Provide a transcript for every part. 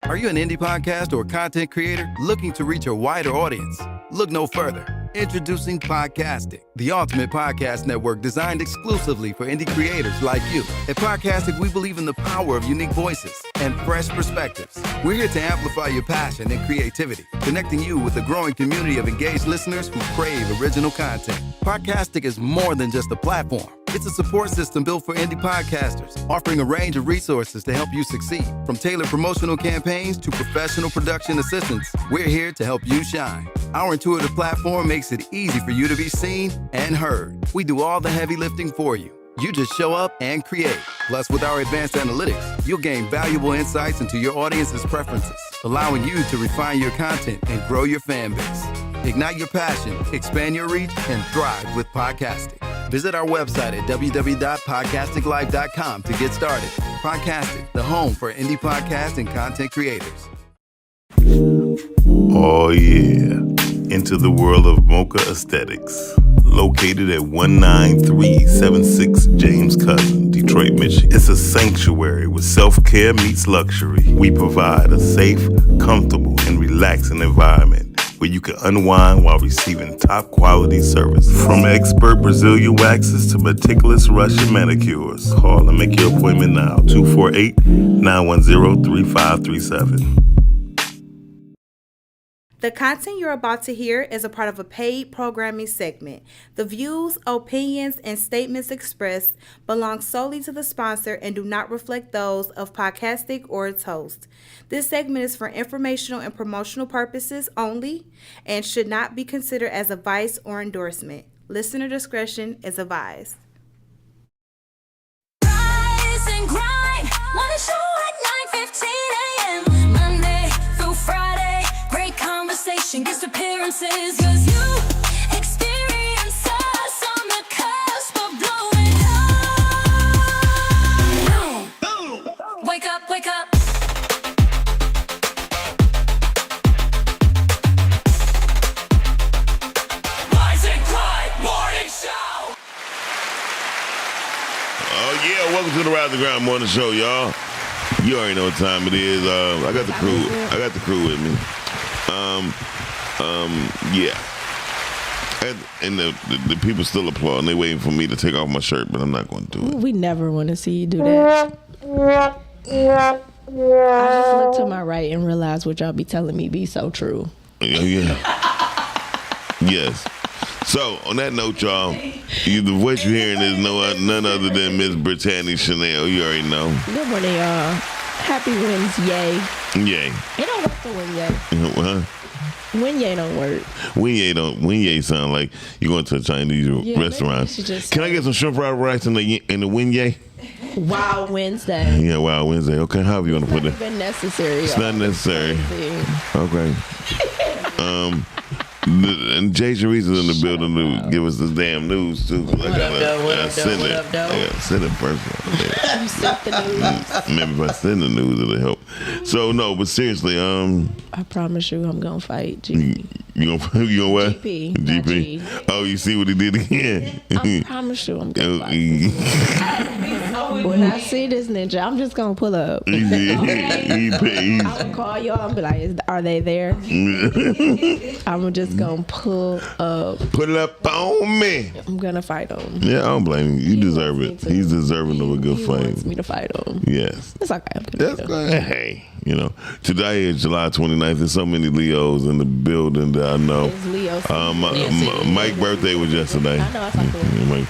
Are you an indie podcast or content creator looking to reach a wider audience? Look no further. Introducing Podcastic, the ultimate podcast network designed exclusively for indie creators like you. At Podcastic, we believe in the power of unique voices and fresh perspectives. We're here to amplify your passion and creativity, connecting you with a growing community of engaged listeners who crave original content. Podcastic is more than just a platform. It's a support system built for indie podcasters, offering a range of resources to help you succeed. From tailored promotional campaigns to professional production assistance, we're here to help you shine. Our intuitive platform makes it easy for you to be seen and heard. We do all the heavy lifting for you. You just show up and create. Plus, with our advanced analytics, you'll gain valuable insights into your audience's preferences, allowing you to refine your content and grow your fan base. Ignite your passion, expand your reach, and thrive with Podcastic. Visit our website at www.podcasticlife.com to get started. Podcastic, the home for indie podcast and content creators. Oh yeah, into the world of Mocha Aesthetics. Located at 19376 James Cousin, Detroit, Michigan. It's a sanctuary where self-care meets luxury. We provide a safe, comfortable, and relaxing environment where you can unwind while receiving top quality service. From expert Brazilian waxes to meticulous Russian manicures. Call and make your appointment now, 248-910-3537. The content you're about to hear is a part of a paid programming segment. The views, opinions, and statements expressed belong solely to the sponsor and do not reflect those of Podcastic or its host. This segment is for informational and promotional purposes only and should not be considered as advice or endorsement. Listener discretion is advised. Rise and grind, wanna show at 9:15 a.m. Monday through Friday, great conversation, guest appearances, cause you experience us on the cusp of blowing up. Wake up, wake up. Rise and grind morning show. Oh yeah, welcome to the Rise and Grind Morning Show, y'all. You already know what time it is. I got the crew. I got the crew with me. Yeah. And the people still applauding. They waiting for me to take off my shirt, but I'm not going to do it. We never want to see you do that. I just look to my right and realize what y'all be telling me be so true. Yeah. Yes. So, on that note, y'all, the voice you're hearing is none other than Miss Brittany Chanel. You already know. Good morning, y'all. Happy Wednesday. Yay. It don't work for Wednesday. Huh? Wednesday don't work. Wednesday sound like you going to a Chinese restaurant. Can I get some shrimp fried rice in the Wednesday? Wow, Wednesday. Yeah, wow, Wednesday. Okay, however you want to put it. It's not even necessary. It's not necessary. Okay. And Jay Sharice is in the building to give us this damn news too. I gotta send it first. You sent the news. Maybe if I send the news, it'll help. So no, but seriously, I promise you, I'm gonna fight GP. You gonna what? GP. Oh, you see what he did again? I promise you, I'm gonna fight. When I see this ninja, I'm just gonna pull up. I'll call y'all and be like, "Are they there?" I'm just gonna pull up. Pull up on me. I'm gonna fight him. Yeah, I don't blame you. You deserve it. He's deserving of a good fight. He wants me to fight him. Yes. It's okay. That's good. Hey, today is July 29th. There's so many Leos in the building that I know. It's Leo. Mike's birthday was yesterday. I know. I talked to him.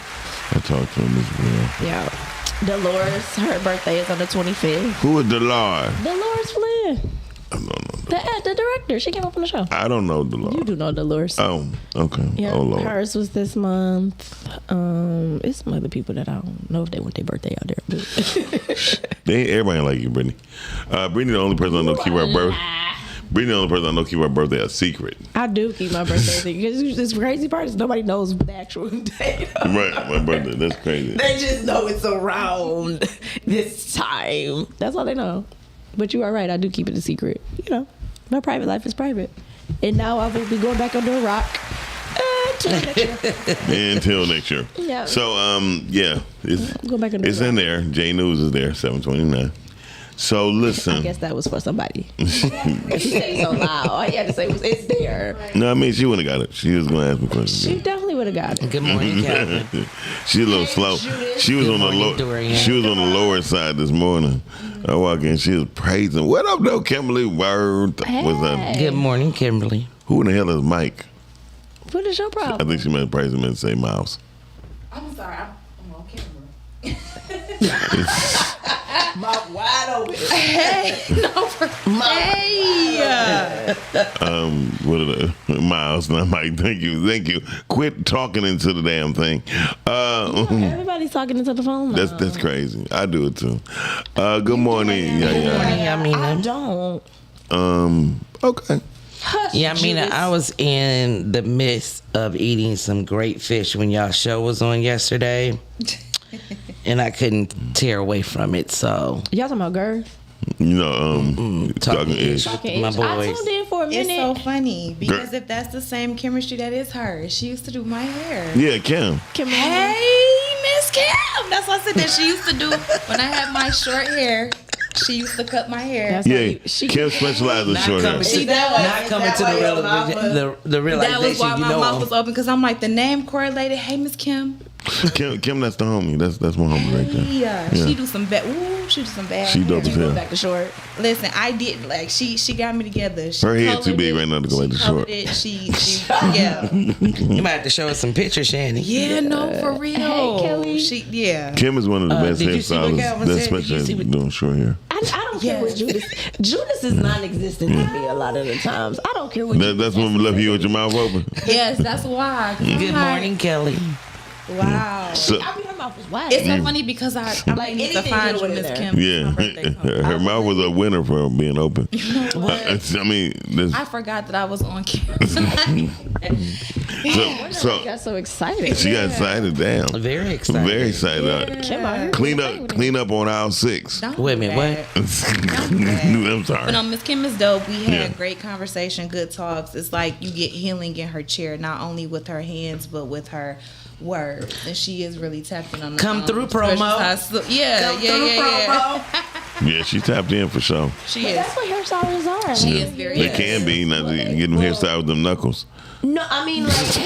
I talked to him as well. Yeah. Dolores, her birthday is on the 25th. Who is Dolores? Dolores Flynn. I don't know. The director. She came up on the show. I don't know Dolores. You do know Dolores. Oh, okay. Yeah, oh, Lord. hers was this month. It's some other people that I don't know if they want their birthday out there. Everybody like you, Brittany. Brittany the only person I know keep her birthday. Brittany the only person I know keep her birthday a secret. I do keep my birthday secret. Because this crazy part is nobody knows the actual date. Right, my birthday. That's crazy. They just know it's around this time. That's all they know. But you are right. I do keep it a secret. My private life is private. And now I will be going back under a rock until next year. Until next year. Yeah. So, yeah. Go back under it's a rock. in there. J News is there, 729. So listen. I guess that was for somebody. If you say it so loud, all you had to say was, it's there. No, I mean, she wouldn't have got it. She was going to ask me questions. She definitely would have got it. Good morning, Calvin. She a little slow. She was Good on the morning, low. Dorian. She was on the lower side this morning. I walk in, she was praising. What up, though, Kimberly? Word. What's up? Good morning, Kimberly. Who in the hell is Mike? What is your I problem? think she meant praise him and say Miles. I'm sorry, I'm on camera. Mouth wide open. What are the Miles? Not Mike. Thank you. Quit talking into the damn thing. Everybody's talking into the phone now. That's crazy. I do it too. Good morning. Good morning, I Yamina. don't. Okay. Yamina, I was in the midst of eating some great fish when y'all show was on yesterday. And I couldn't tear away from it, so Y'all talking about girls? You know, talking ish. my I boys. tuned in for a It's minute. so funny because if that's the same chemistry that is her, she used to do my hair. Yeah, Kim. Hey, Miss Kim. That's what I said that she used to do when I had my short hair. She used to cut my hair. That's Yeah, how you- Kim specializes in short hair. Not coming to the That realization was why you my know mouth him. was open because I'm like the name correlated. Hey, Miss Kim. Kim, that's the homie. That's my homie right there. Yeah, she do some bad. Ooh, she do some bad. She dope hair. as hell. Back to short. Listen, I did like she got me together. She Her head too colored big it. right now to go She back to colored short. it. She yeah. You might have to show us some pictures, Shannon. Yeah, no, for real. Hey, Kelly. Yeah. Kim is one of the best did you see what hairstylists Calvin that said? Did you specializes see in what- doing short hair. I don't care what Judas. Judas is non-existent to me a lot of the times. I don't care what. That's when we left you with your mouth open. Yes, that's why. 'Cause I'm Good like, morning, Kelly. Wow. So, I mean, her mouth was wide. It's so funny because I Like, need to anything find good you, with Miss it Kim. yeah, My birthday coming. her mouth was a winner for being open. I mean, I forgot that I was on camera. so got so excited. she got excited. Damn, Very excited. very excited. Kim out here Clean up on aisle 6. Don't Wait a do minute, that. I'm sorry. But no, Miss Kim is dope. We had Yeah. great conversation, good talks. It's like you get healing in her chair, not only with her hands, but with her words. And she is really tapping on the Come through, expressions. promo. Yeah. Yeah, she tapped in for sure. She is. That's what hairstylists are. She Like, is very They can be. Not to get them hairstyle with them knuckles. No, I mean, like,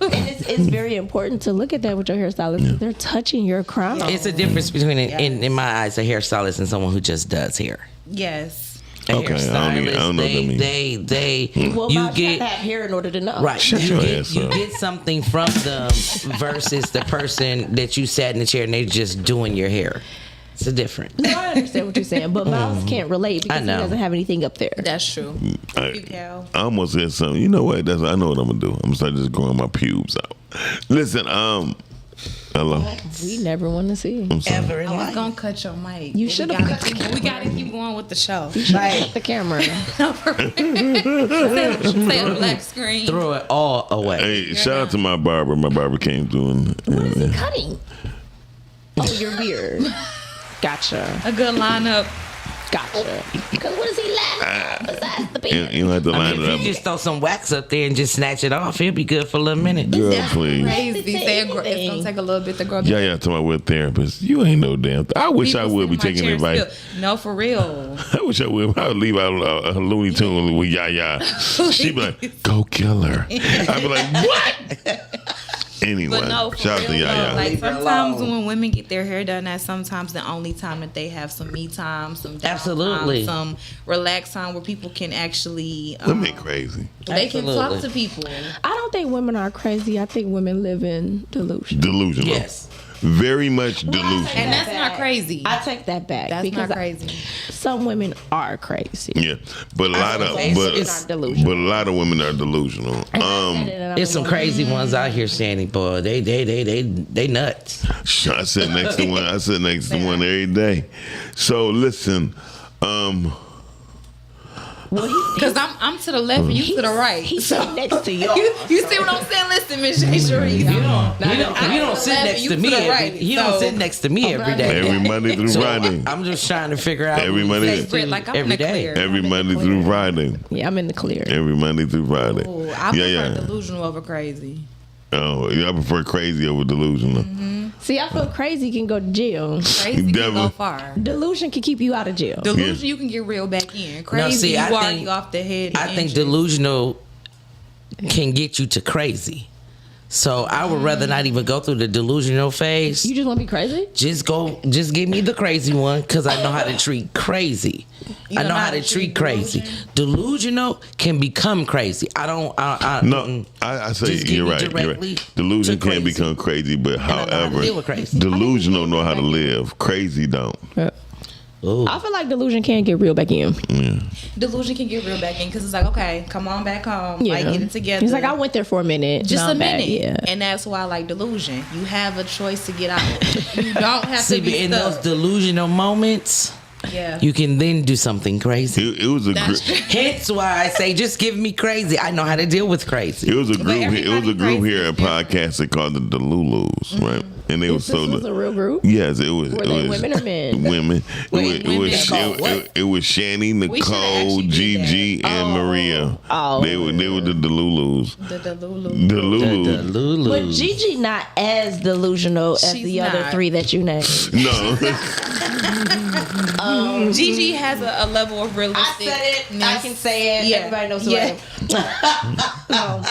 and it's very important to look at that with your hairstylist. They're touching your crown. It's a difference between, in my eyes, a hairstylist and someone who just does hair. Yes. A Okay, I don't know what that means. They well, you you get have to have hair in order to know. right. Shut you your get, ass you up. get something from them versus the person that you sat in the chair and they just doing your hair. It's a difference. No, I understand what you're saying, but Miles can't relate because I know. he doesn't have anything up there. That's true. I, You, Cal. I almost said something. You know what? I know what I'm gonna do. I'm gonna start just growing my pubes out. Listen, hello. We never want to see. I'm sorry. Ever in I was life. gonna cut your mic. You but should've we gotta cut keep- We gotta keep going with the show. Cut the camera. Say a black screen. Throw it all away. Hey, shout out to my barber. My barber came through and What is he cutting? Oh, your beard. Gotcha. A good lineup. Gotcha. Because what does he laugh besides the beard? you don't have to I line mean, it if up. you just throw some wax up there and just snatch it off, it'll be good for a little minute. Girl, please. Crazy. Say it's anything. gonna take a little bit to grow. Yeah, talking about with therapists. You ain't no damn. I wish I would be taking advice. No, for real. I wish I would. I would leave out a Looney Tune with Yaya. She'd be like, "Go kill her." I'd be like, "What?" Anyway, But no, for shout out to real though, Yaya. like Leave her sometimes alone. when women get their hair done, that's sometimes the only time that they have some me time, some downtime, Absolutely. some relax time where people can actually Women crazy, they can talk Absolutely. to people. I don't think women are crazy. I think women live in delusion. delusional. Yes. Very much delusional. And that's not crazy. I take that back. That's because not crazy. some women are crazy. Yeah, but a lot of It's delusional. but a lot of women are delusional. There's some crazy ones out here, Sandy boy. They nuts. I sit next to one. I sit next to one every day. So listen, Because I'm to the left and you to the right. He's So next to y'all. you see what I'm saying? Listen, Miss Shay Cherie. You don't sit left, next you to me. to the Every, right, you don't so- sit next to me every day. every Monday through So, Friday, I'm just trying to figure out Every who Monday- next to Britt, like I'm in every the day. clear. every Monday through Friday, Yeah, I'm in the clear. every Monday through Friday. Ooh, I prefer delusional over crazy. Oh, yeah, I prefer crazy over delusional. See, I feel crazy can go to jail. Crazy can Devil. go far. Delusion can keep you out of jail. Delusion, you can get real back in. Crazy, see, you I already think- off the head. I and think injured. delusional can get you to crazy. So I would rather not even go through the delusional phase. You just want to be crazy? Just give me the crazy one because I know how to treat crazy. I know how to treat crazy. Delusional can become crazy. I say Just give you're me right. You're directly right. Delusion to can crazy. become crazy, but I know how to however, deal with crazy. delusional know how to live. Crazy don't. Ooh. I feel like delusion can get real back in. Delusion can get real back in because it's like, okay, come on back home. Yeah. Like, get it together. He's like, I went there for a minute. just now a I'm back. minute. Yeah. And that's why I like delusion. You have a choice to get out. You don't have See, to be in those stuck. delusional moments, Yeah. you can then do something crazy. It was a That's group. Hence why I say, just give me crazy. I know how to deal with crazy. It was a group. It was a everybody group crazy here is at different. podcast called the Delulus, right? And they was This was a real group? Yes, it was. Were it they was women or men? Women. Wait, women called what? It was Shanny, We shoulda Nicole, actually did Gigi, and Maria. Oh. They were the Delulus. The Delulu. Delulu. Lulu. But Gigi not as delusional as She's the other not. three that you named. No. Gigi has a level of realistic. I can say it. Yeah. Everybody knows who Yeah. I am.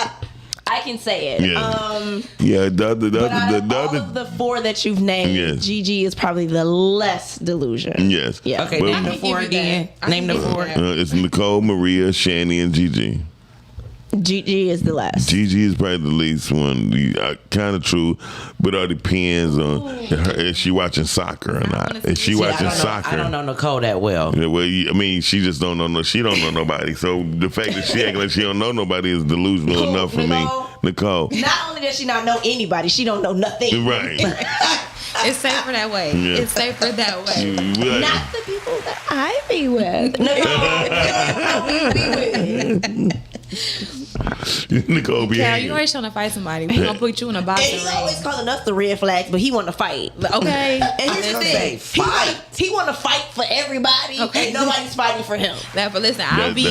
I can say it. Yeah. Yeah. The But out of all other. of the four that you've named, Yes. Gigi is probably the less delusion. Yes. Yeah. Okay, Well, name the can four give you again. that. I Name the can give you four. that. It's Nicole, Maria, Shanny, and Gigi. Gigi is the last. Gigi is probably the least one. Kind of true, but it all depends on her, if she watching soccer or not. If she See, watching I soccer. don't know Nicole that well. Yeah, well, I mean, she just don't know. She don't know nobody. So the fact that she acting like she don't know nobody is delusional Who, enough for Nicole? me. Nicole, Not only does she not know anybody, she don't know nothing. right? It's safer that way. Yeah. It's safer that way. Right. Not the people that I be with. No, Nicole be Cal, hanging. you always trying to fight somebody. We gonna put you in a And boxing he ring. always calling us the red flags, but he want to fight. Okay. And here's the gonna thing: say fight. he want to fight for everybody, Okay. and nobody's fighting for him. Now, but listen, I'll be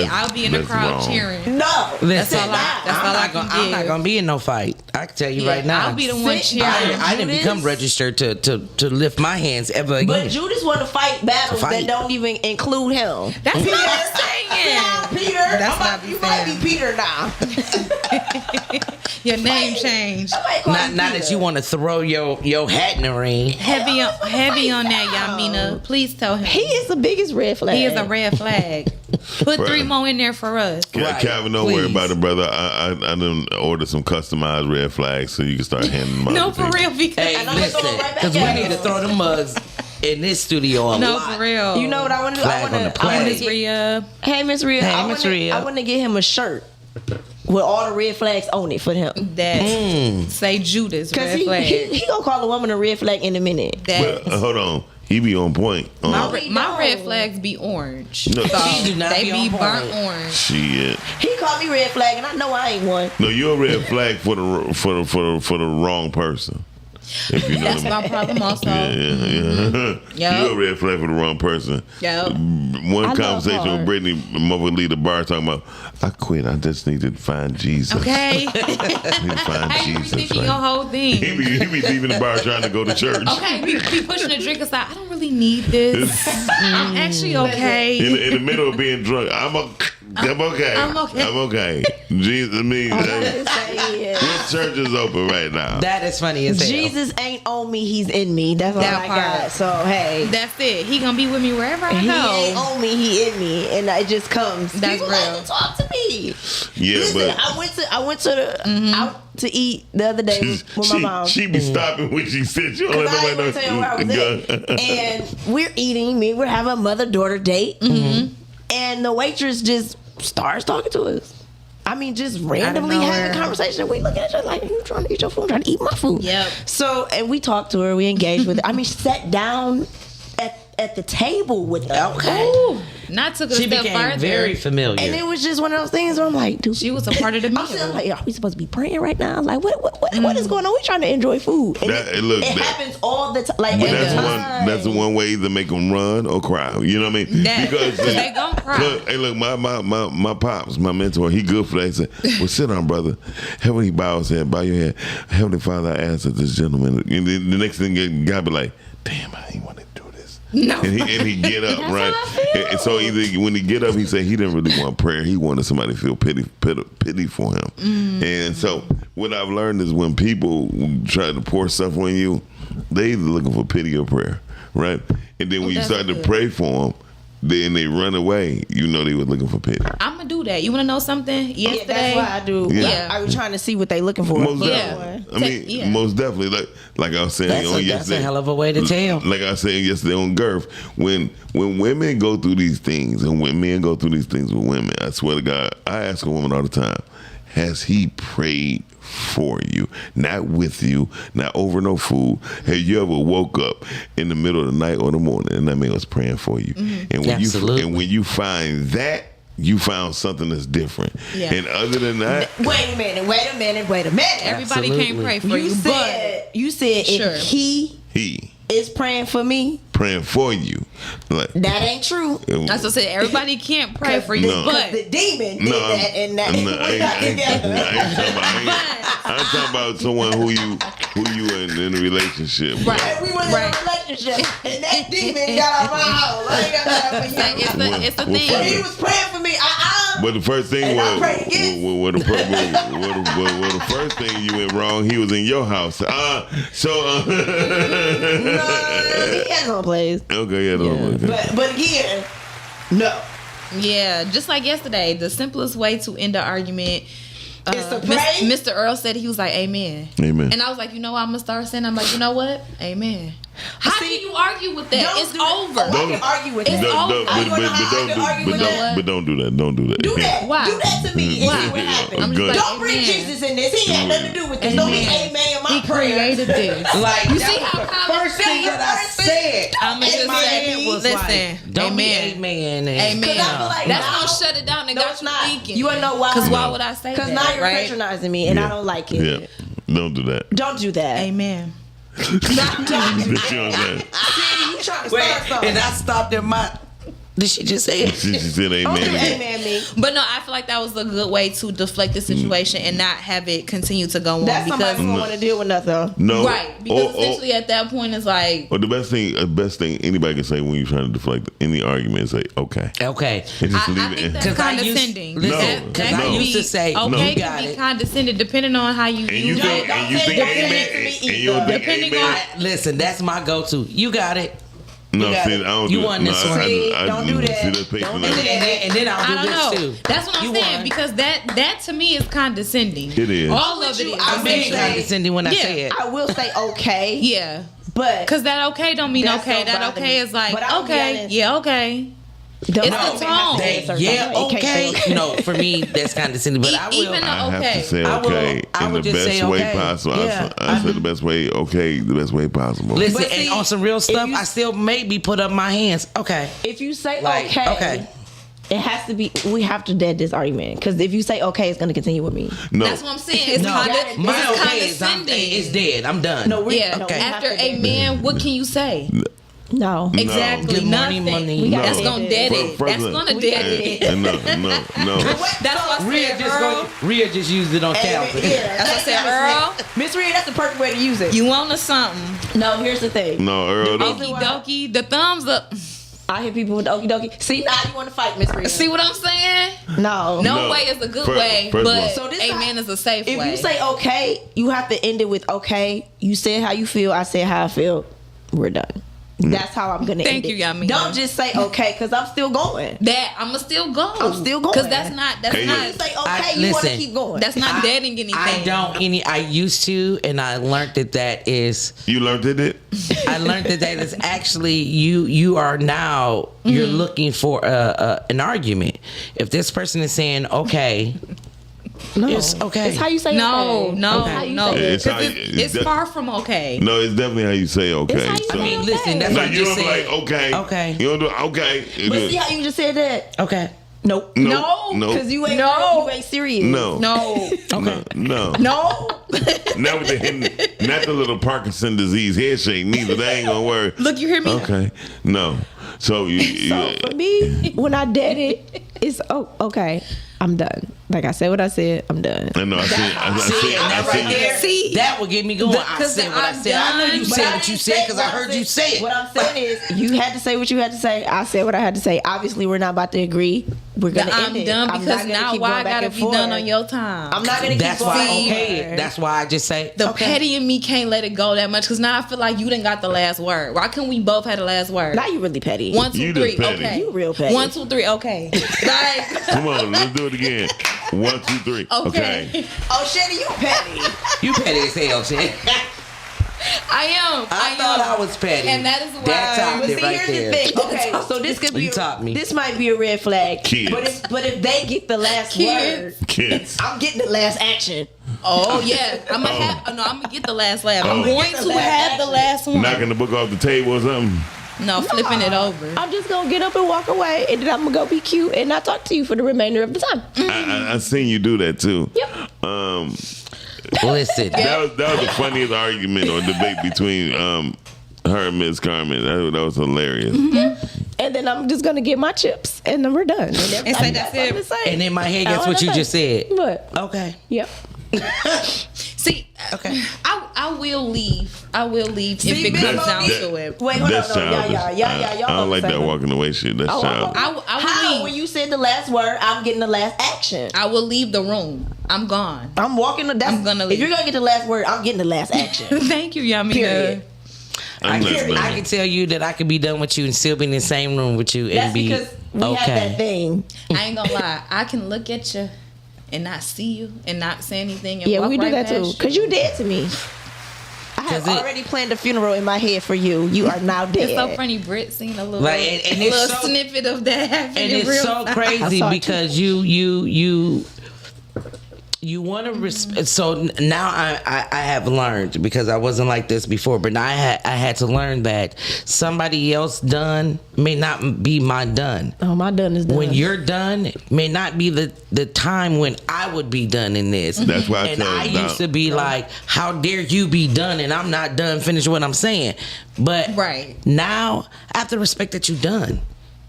in the that's crowd wrong. cheering. No, Listen, all I- that's all I can I'm give. not gonna be in no fight. I can tell you Yeah, right now. I'll be the one Sit cheering. down. I didn't Judas. become registered to lift my hands ever again. But Judas want to fight battles Fight. that don't even include him. That's what I'm saying. Peter, That's what I be you might saying. be Peter now. Your name changed. not that you want to throw your hat in the ring. Heavy on that, Yamina. Please tell him. He is the biggest red flag. He is a red flag. Put 3 more in there for us. Right, Calvin, don't worry please. about it, brother. I done ordered some customized red flags so you can start handing them out. No, to for people. real, because Hey, And I'm gonna throw listen, it right back because we at need him. to throw the mugs in this studio a no, lot. for real. You know what I want to do? Flag I on the want plate. Miss Rhea. Hey, Miss Rhea. Hey, I Miss wanna- Rhea. I want to get him a shirt with all the red flags on it for him. That say Judas Cause red he flag. gonna call a woman a red flag in a minute. That But hold on, he be on point. my red flags be orange. No, So she do not they be be on burnt point. orange. Shit. He called me red flag, and I know I ain't one. No, you're a red flag for the wrong person. If you know That's what I my problem also. mean. Yup. You're a red flag for the wrong person. Yup. One I love conversation hard. with Brittany, mother lead the bar talking about, I quit. I just need to find Jesus. Okay. I need to find Hey, you be Jesus. thinking right? your whole thing. He be leaving the bar trying to go to church. Okay, be pushing the drink aside. I don't really need this. I'm actually okay. In the middle of being drunk, I'm okay. I'm okay. I'm okay. Jesus, me. Yeah. What church is open right now? That is funny as hell. Jesus ain't on me, he's in me. That's all That I part. got. So hey, That's it. He gonna be with me wherever I he ain't go. on me, he in me, and it just comes. That's People real. like to talk to me. Yeah, Listen, but I went to the out to eat the other day with my mom. she be stopping when she sits. You don't Cause I let ain't gonna tell you where I was nobody at. And we're eating. We're having a mother-daughter date, and the waitress just starts talking to us. I mean, just randomly having nowhere. a conversation. And we look at each other like, "You trying to eat your food? I'm trying to eat my food." Yep. So, and we talked to her. We engaged with her. I mean, she sat down at the table with us. Okay. Ooh. Not took it a She step became further. very familiar. And it was just one of those things where I'm like, dude, She was a part of the meal. I'm still like, are we supposed to be praying right now? Like, what is going on? We trying to enjoy food. And That- it look, it that- happens all the time. Like, But every that's time. that's the one way to make them run or cry. You know what I mean? That- 'cause they gonna cry. Look, hey, look, my pops, my mentor, he good for that. He said, "Well, sit down, brother." Heavenly bow his head, bow your head. Heavenly Father, I ask that this gentleman. And then the next thing, God be like, "Damn, I ain't want to do this." No. And he get up, right? And so either when he get up, he said he didn't really want prayer. He wanted somebody to feel pity for him. And so what I've learned is when people try to pour stuff on you, they either looking for pity or prayer, right? And then when you that's start to good. pray for them, then they run away. You know they were looking for pity. I'm gonna do that. You wanna know something? Yeah, Yesterday, that's what I do. Yeah. I was trying to see what they looking for. Most Yeah. definitely. I mean, Yeah. most definitely. Like I was saying That's on a yesterday. hell of a way to tell. Like I was saying yesterday on Girth, when women go through these things and when men go through these things with women, I swear to God, I ask a woman all the time, has he prayed for you, not with you, not over no food? Have you ever woke up in the middle of the night or the morning and that man was praying for you? And when Absolutely. when you find that, you found something that's different. Yeah. And other than that, Wait a minute. everybody Absolutely. can't pray for you, You said Sure. if he he is praying for me, praying for you. Like that ain't true. but that's what I said. Everybody can't pray for you, No. but The demon did No, that, and that no, we're not together. I'm talking about someone who you in a relationship with. And we was in a relationship, and that demon got out my house. I ain't got time for you. it's the Well, thing. When he was praying for me, But the first thing And I was, prayed against. the first thing you went wrong, he was in your house. he had no place. Okay, yeah, no, okay. But again, no. Yeah, just like yesterday, the simplest way to end an argument. Is to pray? Mr. Earl said, he was like, "Amen." Amen. And I was like, you know what? I'm gonna start saying. I'm like, you know what? Amen. How See, can you argue with that? don't It's do that. over. Oh, I can argue with It's that. over. But don't do that. Don't do that. Do that. Why? Do that to me and Why? see what happens. I'm just Good. like, Don't bring amen. Jesus in this. He had nothing to do with this. Don't be Amen. amen in my He prayer. created this. Like, You that see was how the common first thing that I said. I'm just in my saying, head was listen, like, don't be amen. amen. And, Amen. Cause I feel like That's now- gonna shut it down and No, got it's you not. thinking. You wanna know why? Because why would I say that? Because now you're right? patronizing me, and I don't like it. Yeah, don't do that. Don't do that. Amen. You know what I'm saying? See, you trying to wait, start something. and I stopped at my. Did she just say it? She said Don't do amen again. amen me. But no, I feel like that was a good way to deflect the situation and not have it continue to go on. That's somebody because who don't want to deal with nothing. No. right, because essentially at that point it's like Or the best thing anybody can say when you're trying to deflect any argument is say, okay. Okay. And just I leave it think in. that's 'Cause I used- condescending. listen, That 'cause can I used be- to say, okay, no. You can got be it. condescending depending on how you And you use think it. and you say think nothing amen to me and you don't think Depending amen. on- Listen, that's my go-to. You got it. No, You got see, I it. don't You do won no, this one. See, don't do that. See, that's Don't do patronizing. that. And then I'll I do don't this know. too. That's what I'm You saying won. because that to me is condescending. It is. All of it is. I'm I'm being saying- condescending when I Yeah. say it. I will say okay, Yeah. but Cause that okay don't mean That okay. don't That bother okay me. is like But I'll be okay, honest. yeah, okay. don't It's know. the tone. Yeah, okay. No, for me, that's condescending. But I will. Even I have okay. to say I will- okay I in would the just best say way okay. possible. Yeah. I said the best way, okay, the best way possible. Listen, But see, and on some real stuff, you- I still maybe put up my hands. Okay. If you say Like, okay, okay. it has to be. We have to dead this argument because if you say okay, it's going to continue with me. No, That's what I'm saying. It's, No, it's my okay is condescending. it's dead. I'm done. No, we- Yeah. no, we have After to a dead man, what can you say? No, Exactly. Good morning, nothing. money. gotta That's dead gonna it. dead Well, it. first That's of- gonna We dead gotta it. dead no. That's what I Rhea said, just Earl. Rhea just used it on Calvin. That's what I said, Earl. Miss Reed, that's the perfect way to use it. You want to something? No, here's the thing. No, Earl. don't- Okie dokie. The thumbs up. I hear people with the okie dokie. See, now you want to fight, Miss Reed. See what I'm saying? No. No way is a good way, first of all- but So this amen is a safe If way. you say okay, you have to end it with okay. You said how you feel. I said how I feel. We're done. That's how I'm gonna Thank end you, it. Yamina. Don't just say okay, because I'm still going. that, I'ma still go. I'm still going. Because that's not. That's Hey, You not. say okay, I- you want to listen. keep going. That's not deading anything. I used to, and I learned that is. You learned it? I learned that is actually you are now you're looking for an argument. If this person is saying okay, No, It's okay. It's how you say No, okay. no, How you no. say It's 'Cause how it's you- far from okay. No, it's definitely how you say okay. It's how you So- I mean, listen, that's no, what I you just don't be said. like okay. Okay. You don't do okay. But see how you just said that? Okay. Nope. No, Because you ain't No. you ain't serious. no, No, no, no. no. Not with the hidden, not the little Parkinson disease head shake. Neither. That ain't gonna work. Look, you hear me? Okay, no. So you, So for me, when I did it, it's okay. I'm done. Like I said what I said, I'm done. I know. I see. See, and that right there, See? that would get me going. I 'Cause said what I I'm said. I know you done, But said I what you didn't said say because I what heard you say it. What I'm saying is, you had to say what you had to say. I said what I had to say. Obviously, we're not about to agree. We're gonna I'm end it. done I'm because not gonna now keep why going I back gotta and be forth. done on your time? I'm not gonna That's keep why going I back okay and it. forth. That's why I just say The okay. petty in me can't let it go that much because now I feel like you done got the last word. Why couldn't we both have the last word? Now you really petty. 1, 2, You 3. just petty. Okay. You real petty. 1, 2, 3. Okay. Like. Come on, let's do it again. 1, 2, 3. Okay. Oh, Shanny, you petty. You petty as hell, shit. I am. I thought am. I was petty. And that is why. That topped But it see, right here's there. the thing. Okay, so this could be. You topped me. This might be a red flag. Kids. But if they get the last Kids. word, Kids. I'm getting the last action. Oh yeah, I'm gonna get the last laugh. I'm Oh. going Get the to last have the action. last one. Knocking the book off the table or something. No, flipping it over. I'm just gonna get up and walk away, and then I'm gonna go be cute and not talk to you for the remainder of the time. I seen you do that too. Yep. Listen, That was the funniest argument or debate between her and Miss Carmen. That was hilarious. And then I'm just gonna get my chips, and then we're done. And say that's it. and in my head, guess what you just said? What? Okay. Yep. See, Okay. I will leave. I will leave if it Miss comes down Monique- to it. Wait, hold That's on. No, childish. y'all I both don't like the that same. walking away shit. That's Oh, childish. I will How? leave. When you said the last word, I'm getting the last action. I will leave the room. I'm gone. I'm walking. I'm gonna If leave. you're gonna get the last word, I'm getting the last action. Thank you, Yami. Period. I'm not I done. can tell you that I could be done with you and still be in the same room with you and That's be because we have that okay. thing. I ain't gonna lie. I can look at you and not see you and not say anything. And Yeah, walk we do right that too. past Cause you dead to me. I have 'Cause it- already planned a funeral in my head for you. You are now dead. It's so funny. Britt seen a little, Like, and it's little so- snippet of that happening And in it's real so time. crazy I saw it because you want to respect. So now I have learned, because I wasn't like this before, but now I had to learn that somebody else done may not be my done. Oh, my done is done. When you're done may not be the time when I would be done in this. That's why I and tell I you, used to be like, how dare you be done and I'm not done, finish what I'm saying. But Right. now I have to respect that you done.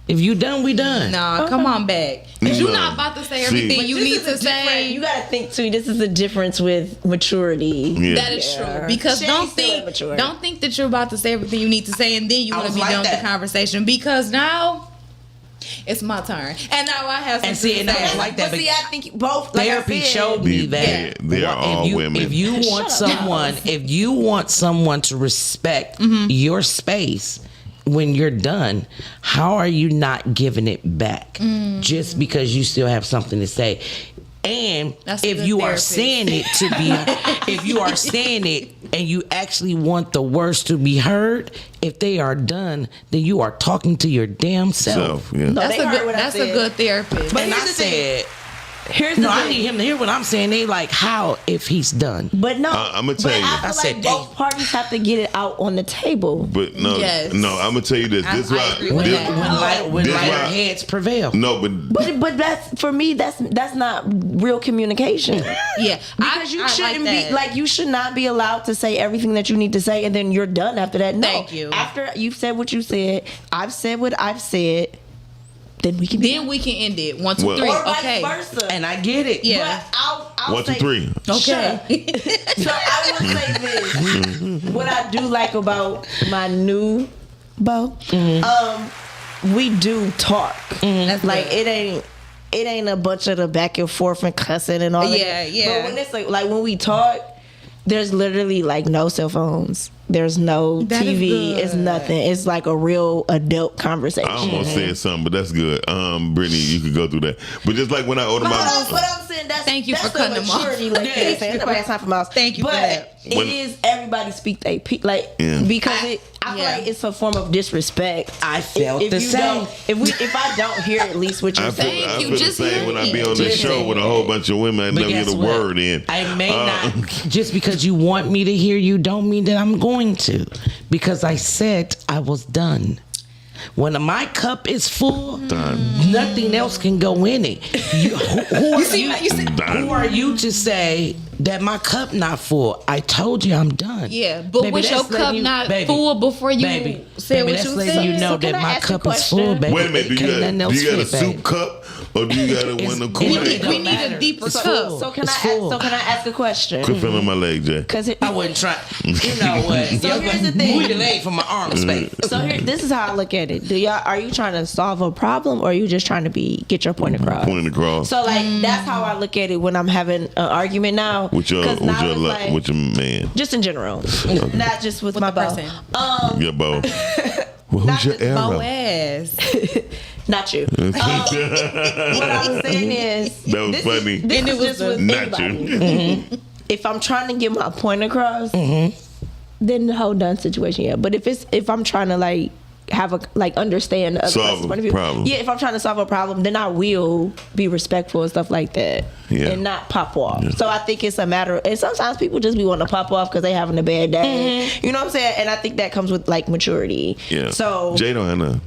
If you done, we done. Nah, come on back. Cause you're No. not about to say See. everything But you This need is a to say. You gotta think too. This is the difference with maturity. Yeah. That is Yeah. true. Because Shay's don't still think immature. that you're about to say everything you need to say and then you I want to was be like done with that. the conversation. Because now it's my turn. And now I have something And see, to and I say. was like that. But see, I think both like Therapy I said, showed me They- that they are all if you, women. If you want someone, if you want someone to respect your space when you're done, how are you not giving it back just because you still have something to say? And That's a if good you are therapist. saying it to be, if you are saying it and you actually want the words to be heard, if they are done, then you are talking to your damn self. Self, yeah. No, That's they a heard good. what I That's a said. good therapist. But And I here's the thing. said, Here's the no, I thing. need him to hear what I'm saying. They like, how if he's done? But no, I'ma tell but you. I I feel said, like both parties have to get it out on the table. But no, Yes. no, I'm gonna tell you this. This I why. agree with this- that. When This lighter why- heads prevail. No, but But that's for me. That's not real communication. yeah, Because you I shouldn't like be that. like you should not be allowed to say everything that you need to say and then you're done after that. No. Thank you. After you've said what you said, I've said what I've said, then we can be Then we can end it. 1, 2, Well- 3. or vice Okay. versa. And I get it. Yeah. But I'll 1, 2, say, 3. Okay. So I will say this: what I do like about my new beau, we do talk. That's Like good. it ain't a bunch of the back and forth and cussing and all that. Yeah, yeah. But when it's like when we talk, there's literally like no cell phones. There's no That is TV. good. It's nothing. It's like a real adult conversation. I almost said something, but that's good. Brittany, you could go through that. But just like when I order But my, I'm saying that's Thank you that's for cutting the them off. maturity, like Yeah. you're saying. That's not for mouse. Thank you for But that. it is everybody speak they like Yeah. because I feel Yeah. like it's a form of disrespect. I felt the you same. don't- If I don't hear at least what you're I feel, saying. I you, feel the just same when I be on this Just show saying. with a whole bunch of women. I But never get guess a what? word in. I may not, just because you want me to hear you, don't mean that I'm going to. Because I said I was done. When my cup is full, nothing else can go in it. Who are you to say that my cup not full? I told you I'm done. Yeah, but Baby, was your that's letting cup you- not baby, full before you baby, said baby, what that's you letting said? you know So can that I my ask a cup is question? full, baby. Wait a minute, do Can't nothing you else got a fit, baby. soup cup or do you got a one of We Kool-Aid? we need a deeper It's cup. full. So can It's I full. ask a question? Quit feeling my leg, Jay. Because I wouldn't try. You know what? So here's the thing. We delayed from my arm space. So here, this is how I look at it. Are you trying to solve a problem, or are you just trying to get your point across? Pointing across So like that's how I look at it when I'm having an argument now. with your 'Cause now it's like- with your man, just in general, not just with my the beau. person. your bow. Well, who's your arrow? Boaz. Not you. What I was saying is That was funny. This And it is was just the- with Not anybody. you. If I'm trying to get my point across, then the whole done situation. Yeah, but if I'm trying to like have a understand the other Solve person's a point of view. problem. Yeah, if I'm trying to solve a problem, then I will be respectful and stuff like that, Yeah. and not pop off. So I think it's a matter. And sometimes people just be wanting to pop off because they having a bad day. You know what I'm saying? And I think that comes with like maturity. Yeah. So Jay don't have none.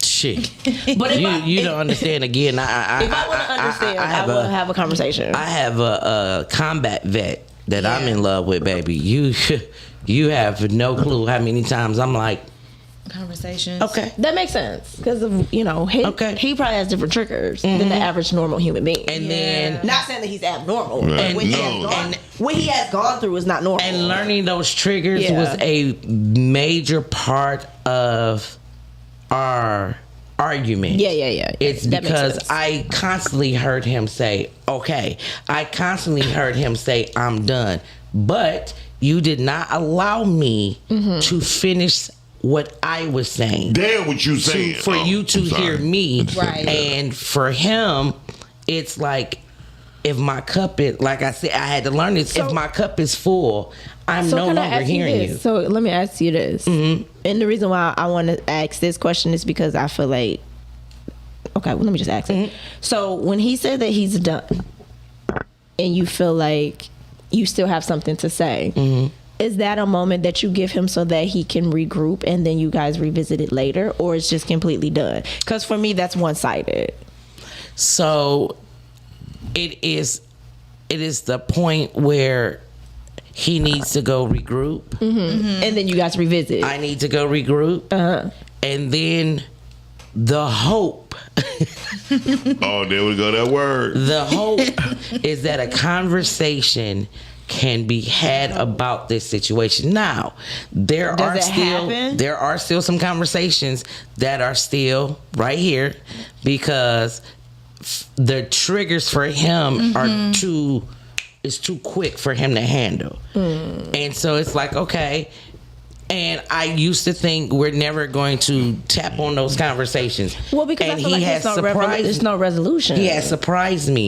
Shit. but if You don't understand. Again, if I want to understand, I will have a conversation. I have a combat vet that I'm in love with, baby. You have no clue how many times I'm like, Conversations. okay. That makes sense because of he probably has different triggers than the average normal human being. And then Not saying that he's abnormal. Right. What, he No. has gone, what he has gone through is not normal. and learning those triggers Yeah. was a major part of our argument. Yeah. It's That makes because sense. I constantly heard him say, okay. I constantly heard him say, I'm done. But you did not allow me to finish what I was saying. Damn what you saying. For Oh, you to I'm sorry. hear me. Right. And for him, it's like, if my cup is, like I said, I had to learn this. If my cup is full, I'm no can I longer ask you hearing this? you. So let me ask you this. And the reason why I want to ask this question is because I feel like, okay, well, let me just ask it. So when he said that he's done and you feel like you still have something to say, is that a moment that you give him so that he can regroup and then you guys revisit it later, or it's just completely done? Because for me, that's one-sided. So it is the point where he needs to go regroup. And then you guys revisit. I need to go regroup. And then the hope, Oh, there we go. That word. the hope is that a conversation can be had about this situation. Now, there Does it happen? are still some conversations that are still right here because the triggers for him are too quick for him to handle. And so it's like, okay. And I used to think we're never going to tap on those conversations. Well, because and I feel like there's no resolution. He has surprised me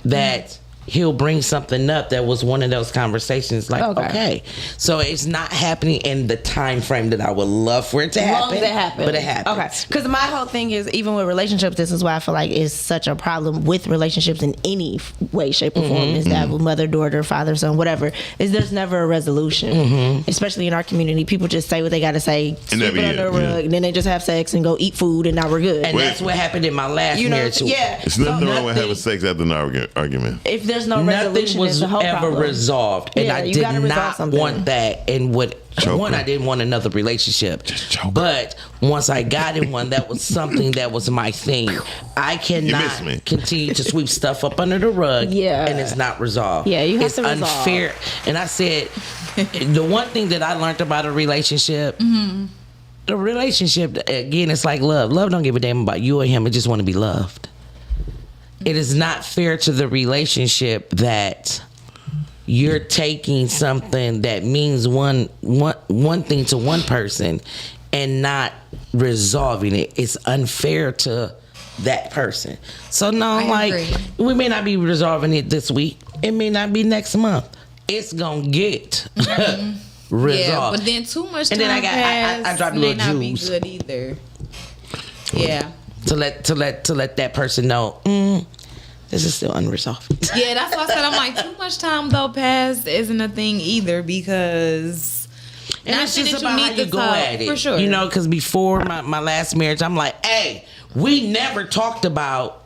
that he'll bring something up that was one of those conversations. Like, okay, so it's not happening in the time frame that I would love for it to happen. Long as it happens. But it happens. Okay. Because my whole thing is, even with relationships, this is why I feel like it's such a problem with relationships in any way, shape, or form. Is that with mother, daughter, father, son, whatever, is there's never a resolution. Especially in our community. People just say what they got to say, sweep never it under the is, rug, and then they just have sex and go eat food, and now we're good. And that's what happened in my last marriage. yeah. It's nothing wrong with nothing- having sex after an argument. If there's no Nothing resolution, was it's the whole ever problem. resolved, and Yeah, I you did gotta resolve not something. want that. And one, I didn't want another relationship. choke. But once I got in one, that was something that was my thing. I miss me. cannot continue to sweep stuff up under the rug, Yeah. and it's not resolved. Yeah, you have it's to resolve. unfair. And I said, the one thing that I learned about a relationship. The relationship, again, it's like love. Love don't give a damn about you or him. It just want to be loved. It is not fair to the relationship that you're taking something that means one thing to one person and not resolving it. It's unfair to that person. So no, I agree. we may not be resolving it this week. It may not be next month. It's gonna get resolved. Yeah, but then too much time And then I passed dropped a may little not be juice. good either. Yeah. to let that person know this is still unresolved. Yeah, that's why I said I'm like, too much time though passed isn't a thing either, because And not it's saying just that about how need you to go talk, at it. for sure. You know, because before my last marriage, I'm like, hey, we never talked about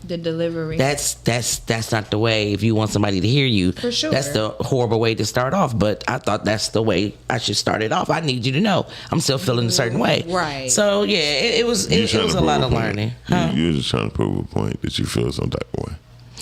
the delivery. that's not the way. If you want somebody to hear you, For sure. that's the horrible way to start off. But I thought that's the way I should start it off. I need you to know I'm still feeling a certain way. Right. So yeah, it was a lot of learning. Huh? You're just trying to prove a point that you feel some type of way.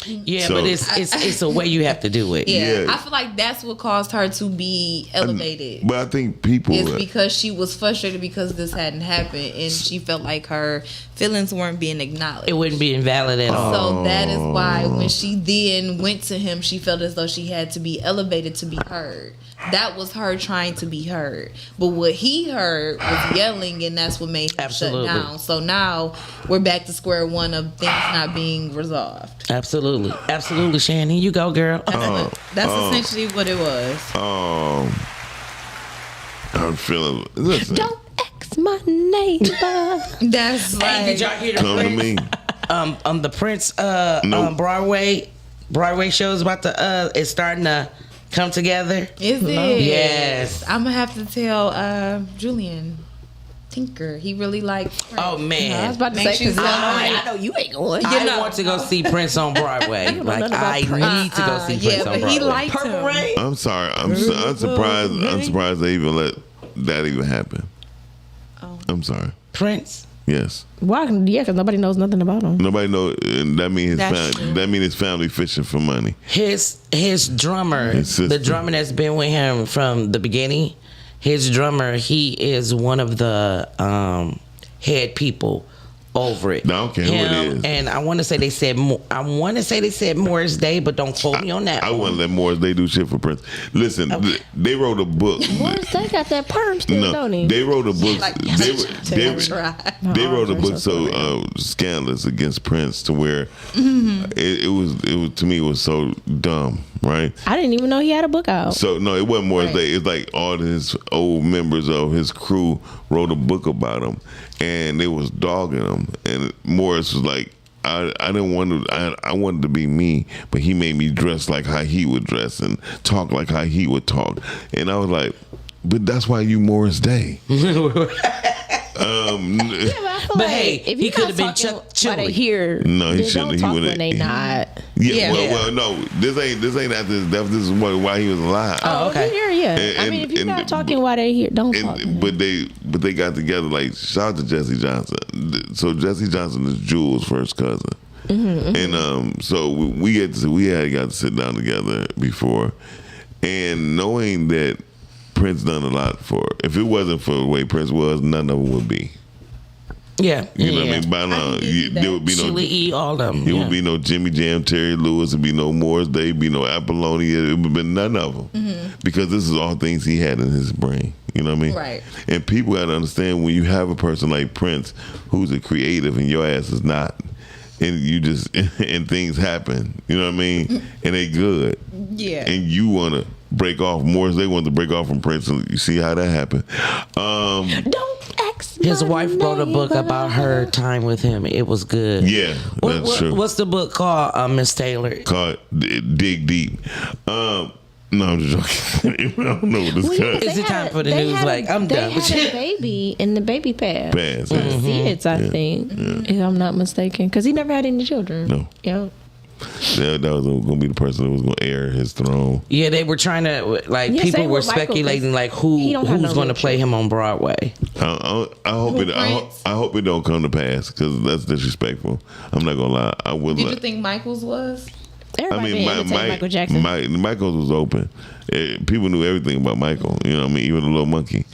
Yeah, So- but it's a way you have to do it. yeah, Yeah. I feel like that's what caused her to be elevated. But I think people. It's because she was frustrated because this hadn't happened, and she felt like her feelings weren't being acknowledged. It wouldn't be invalid at all. So that is why when she then went to him, she felt as though she had to be elevated to be heard. That was her trying to be heard. But what he heard was yelling, and that's what made him Absolutely. shut down. So now we're back to square one of things not being resolved. Absolutely, Shannon. You go, girl. That's essentially what it was. I'm feeling. Listen, Don't ask my neighbor. That's like, Hey, did y'all hear the come to Prince? me. The Prince Nope. Broadway show is about to it's starting to come together. is it? Yes. I'm gonna have to tell Julian Tinker. He really likes Prince. Oh man. I was about to Make say, sure because you I know you ain't going. I want to go see Prince on Broadway. don't know Like nothing about I Prince. need to go see yeah, Prince on but Broadway. he liked Purple him. Rain. I'm sorry. I'm surprised. I'm surprised they even let that even happen. Oh. I'm sorry. Prince. Yes. Why? Yeah, because nobody knows nothing about him. Nobody know. And that means his That's family. That means his family fishing for money. His drummer, His sister. the drummer that's been with him from the beginning. His drummer, he is one of the head people over it. I don't care who it Him, is. And I want to say they said Morris Day, but don't quote me on that. I one. wouldn't let Morris Day do shit for Prince. Listen, they wrote a book. Morris, they got that perm still, don't he? They wrote a book. Like, try. They wrote a Dress book up so for scandalous against Prince to where it was to me it was so dumb, right? I didn't even know he had a book out. So no, it wasn't Morris Day. It's like all his old members of his crew wrote a book about him, and they was dogging him. And Morris was like, I didn't want to. I wanted to be me, but he made me dress like how he would dress and talk like how he would talk. And I was like, but that's why you Morris Day. But hey, if he you're could not have been talking Chuck while they Chili. hear, No, he they shouldn't. don't He talk would've- when they not. Yeah, Yeah. well, no, this ain't after his death. This is why he was alive. Oh, okay. Yeah. And- I mean, if you're and- not talking while they hear, don't talk. But they got together. Like, shout out to Jesse Johnson. So Jesse Johnson is Jules' first cousin, and so we had got to sit down together before, and knowing that Prince done a lot for. If it wasn't for the way Prince was, none of them would be. Yeah, You know what I mean? By now, can see there would be no. Chili E, all of them. It Yeah. would be no Jimmy Jam, Terry Lewis. It'd be no Morris Day. It'd be no Apollonia. It would be none of them because this is all things he had in his brain. You know what I mean? Right. And people got to understand when you have a person like Prince, who's a creative, and your ass is not, and you just and things happen. You know what I mean? And they good. Yeah. And you want to break off. Morris Day wanted to break off from Prince. And you see how that happened. Don't ask His my wife wrote a book neighbor. about her time with him. It was good. Yeah, that's true. What's the book called, Miss Taylor? Called Dig Deep. No, I'm just joking. I don't know what this Well, yeah, cut. Is they it time had- for the they news? had a- Like, I'm done They with had you. a baby in the baby pad. Pass, yeah. Kids, I think, if I'm not mistaken, because he never had any children. No. Yeah. That was going to be the person that was going to heir his throne. Yeah, they were trying to, like, Yeah, people same were with Michael, speculating, 'cause like, he don't have who's no going to real play him on Broadway. I hope Who, it. Prince? I hope it don't come to pass because that's disrespectful. I'm not gonna lie. I would. Did you like, think Michael's was? Everybody been imitating Michael Jackson. Michael's was open. People knew everything about Michael. You know what I mean? Even the little monkey.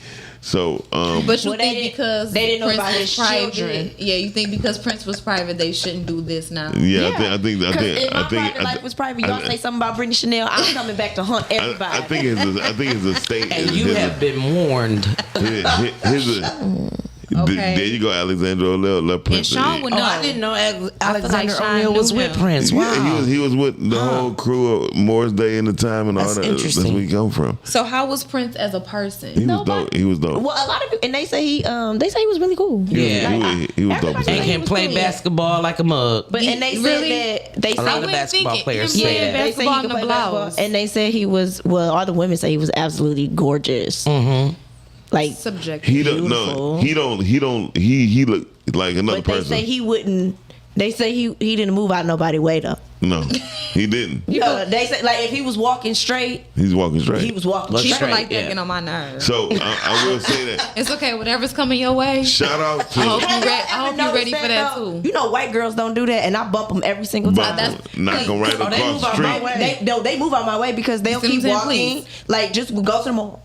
So, But you Well, they think didn't- because they didn't know Prince about was his private, children. yeah, you think because Prince was private, they shouldn't do this now. yeah, I think, Because if my private life was private, y'all say something about Brittany Chanel, I'm coming back to hunt everybody. I think his estate. And you have been warned. Okay. There you go, Alexandra O'Neal. And Prince. Sean would Oh, know. I didn't know Alexander Sean O'Neal was knew with him. Prince. Wow. Yeah, he was with the whole crew of Morris Day in the time and all That's that. That's interesting. where he come from. So how was Prince as a person? He was dope. He was dope. Well, a lot of people, and they say he was really cool. Yeah. He was dope. everybody And say can was play cool. basketball like a mug. But and they Really? said that they A lot said of wouldn't basketball think it. players Him say playing that. they say he basketball could in the play basketball, blouse. and they said he was. Well, all the women say he was absolutely gorgeous. Mm-hmm. Like, Subjective. He don't. No, he don't. He looked like another but they person. say he wouldn't. They say he didn't move out nobody way though. No, he didn't. No, they say like if he was walking straight, He's walking straight. he was walking Look straight. People straight, like that yeah. get on my nerves. So I will say that. It's okay, whatever's coming your way. Shout out to. I hope Have you y'all re- I ever hope you're ready noticed for that though? too. You know, white girls don't do that, and I bump them every single time. that's- knock him right Oh, they across move the out my street. way. They move out my way because they'll You see keep what I'm saying? walking. Like just go to the mall.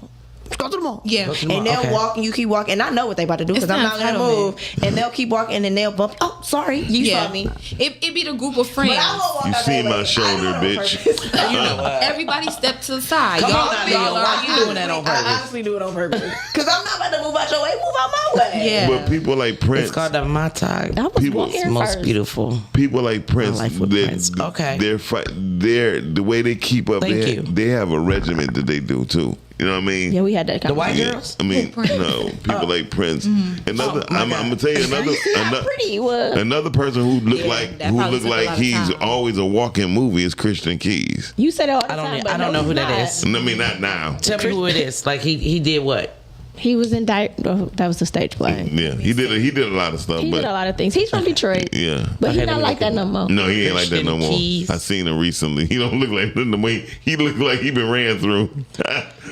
Go to the mall. Yeah. Go to the And mall, they'll okay. walk and you keep walking. And I know what they about to do because It's I'm not not gonna move. entitlement. And they'll keep walking and they'll bump. Oh, sorry, you Yeah. saw me. It be the group of friends. But I won't walk You out see that my way. shoulder, I do it on bitch. purpose. You know what? Everybody step to the side. Come Y'all on now, y'all Leo. are- Why you doing that on I purpose? honestly do it on purpose. Because I'm not about to move out your way. Move out my way. Yeah. But people like Prince. It's called the Matai. I was People- walking It's here most first. beautiful. People like Prince, My life with Prince. Okay. they're the way they keep up. Thank you. They have a regiment that they do too. You know what I mean? Yeah, we had that The white conversation. girls? I mean, Prince. no, people like Prince. Another, Oh, my I'm God. gonna tell you You see how another pretty he was. another person who looked Yeah, like that probably took a lot of he's time. always a walking movie is Christian Keys. You said it all the I don't time, know- but I don't no, know who he's that not. is. And I mean, not now. Tell me who it is. Like he did what? He was in that was the stage play. Yeah, he did a lot of stuff, He but did a lot of things. He's from Detroit. yeah. But Okay, he's let not me like look that no more. No, he ain't like that no Christian more. Keys. I seen him recently. He don't look like the way he looked like he been ran through.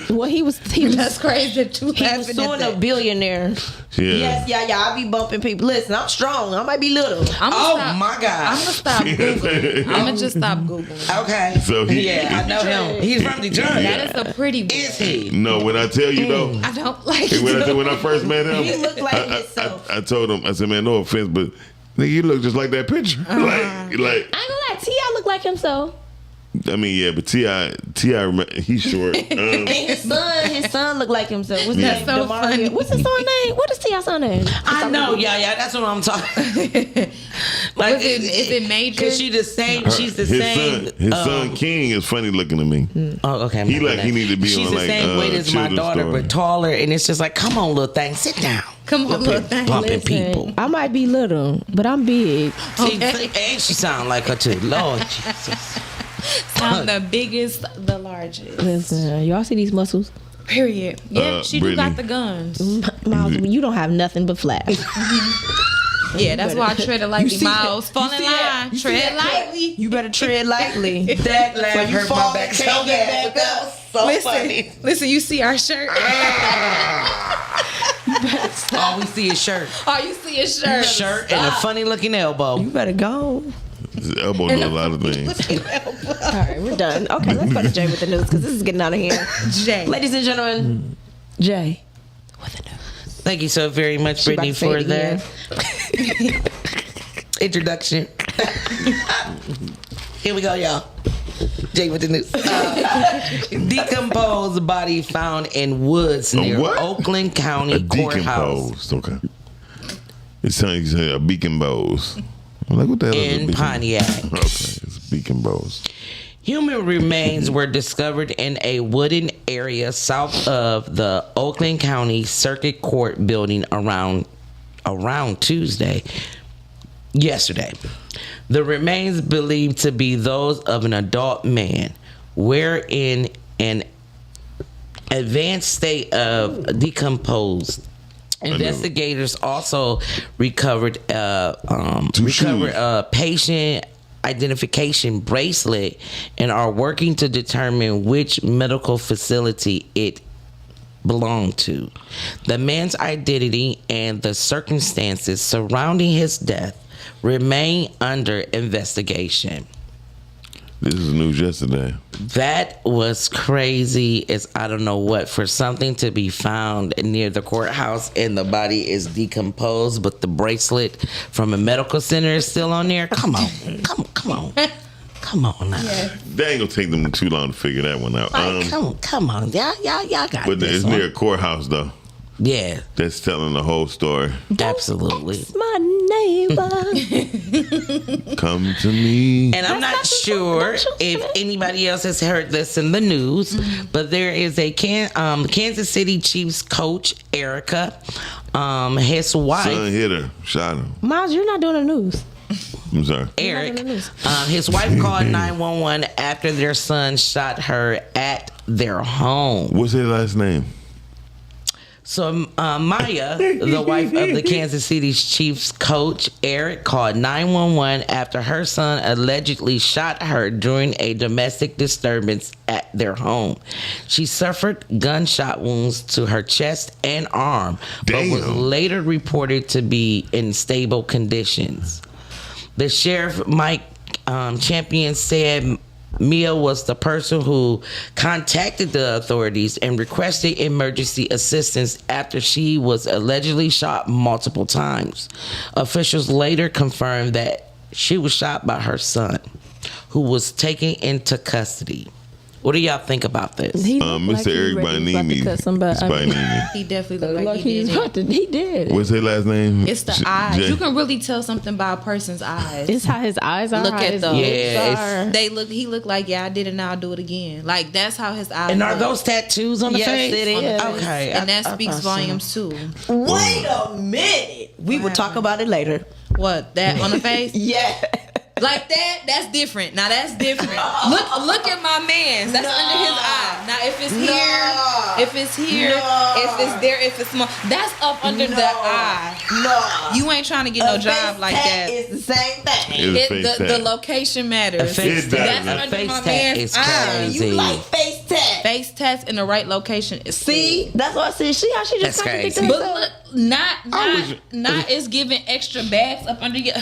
Well, he was That's crazy that you he was laughing suing at a that. billionaire. Yeah. Yes, I be bumping people. Listen, I'm strong. I might be little. I'm Oh stop, my God. I'm gonna stop Googling. I'm gonna just stop Googling. Okay. So he- yeah, I know him. He's from Detroit. That is a pretty boy. Is he? No, when I tell you though, I don't like when I first met him, He looked like himself. I told him, I said, man, no offense, but nigga, you look just like that picture. Uh-huh. like, I ain't gonna lie, T.I. look like himself. I mean, yeah, but T.I., he's short. And his son looked like himself. What's Yeah. his That's name? so DeMario. funny. What's his son name? What is T.I.'s son name? I know, yeah, that's what I'm talking. Like, is it Major? Cause she's the same. She's the same. His son King is funny looking to me. Oh, okay. I'm He looking like at he it. need to be She's on the like same weight as my Children's daughter, Story. but taller, and it's just like, come on, little thing, sit down. Come on, little thing. Bumping Listen, people. I might be little, but I'm big. See, and she sound like her too. Lord Jesus. I'm the biggest, the largest. Listen, y'all see these muscles? Period. Yeah, she do Brittany. got the guns. Miles, you don't have nothing but flat. Yeah, that's why I tread it lightly. see that? Miles, fall You in see that? line. You see Tread that? lightly. You better tread lightly. That laugh So you hurt fall my back and so can't get bad. back That up. was so funny. Listen, you see our shirt. All we see is shirt. Oh, you see a shirt. Shirt and a funny looking elbow. You better go. His elbow do a lot of things. All right, we're done. Okay, let's go to Jay with the news because this is getting out of here. Jay. Ladies and gentlemen, Jay with the news. Thank you so very much, She about Brittany, to say for it that introduction. Here we go, y'all. Jay with the news. Decomposed body found in woods near what? Oakland County Courthouse Decomposed. Okay. It sounds like a beacon bows. I'm like, what the hell is a in beacon? Pontiac. Okay, it's beacon bows. Human remains were discovered in a wooden area south of the Oakland County Circuit Court building around yesterday. The remains believed to be those of an adult man, were in an advanced state of decomposed. Investigators also recovered a patient identification bracelet and are working to determine which medical facility it belonged to. The man's identity and the circumstances surrounding his death remain under investigation. This is news yesterday. That was crazy as I don't know what, for something to be found near the courthouse and the body is decomposed, but the bracelet from a medical center is still on there. Come on. Come on now. They ain't gonna take them too long to figure that one out. Like, come on. Y'all got But this it's one. near a courthouse though. Yeah, That's telling the whole story. absolutely. My neighbor. Come to me. And I'm not sure if anybody else has heard this in the news, but there is a Kansas City Chiefs coach, Erica, his wife, Son hit her, shot him. Miles, you're not doing the news. I'm sorry. Eric, his wife called 911 after their son shot her at their home. What's their last name? So Maya, the wife of the Kansas City Chiefs coach, Eric, called 911 after her son allegedly shot her during a domestic disturbance at their home. She suffered gunshot wounds to her chest and arm, but was Damn. later reported to be in stable conditions. The sheriff, Mike Champion, said Mia was the person who contacted the authorities and requested emergency assistance after she was allegedly shot multiple times. Officials later confirmed that she was shot by her son, who was taken into custody. What do y'all think about this? He looked Mr. like he Eric ready about to Bainimi. cut somebody. Bainimi. He definitely looked Like like he he's did about it. to, he did. What's their last name? It's the eyes. You can really tell something by a person's eyes. It's how his eyes are. Look how at his those. lips Yeah, are. He looked like, yeah, I did it, now I'll do it again. Like, that's how his eyes And are look. those tattoos on the Yes, face? it On the is. face. Okay. And that I speaks thought so. volumes too. Wait a minute. We will talk about it later. What? That on the face? Yeah. Like that? That's different. Now that's different. Look at my man's. That's under his eye. Now if it's here, if it's there, if it's small, that's up under the eye. No. You ain't trying to get no job like that. It's the same thing. It's a face The tat. location A matters. face It tat, does. a That's under face my tat man's is eye. crazy. You like face tat. Face tats in the right location is See, that's what I said. See how she just That's contradicted crazy. But herself? look, not is giving extra bags up under your.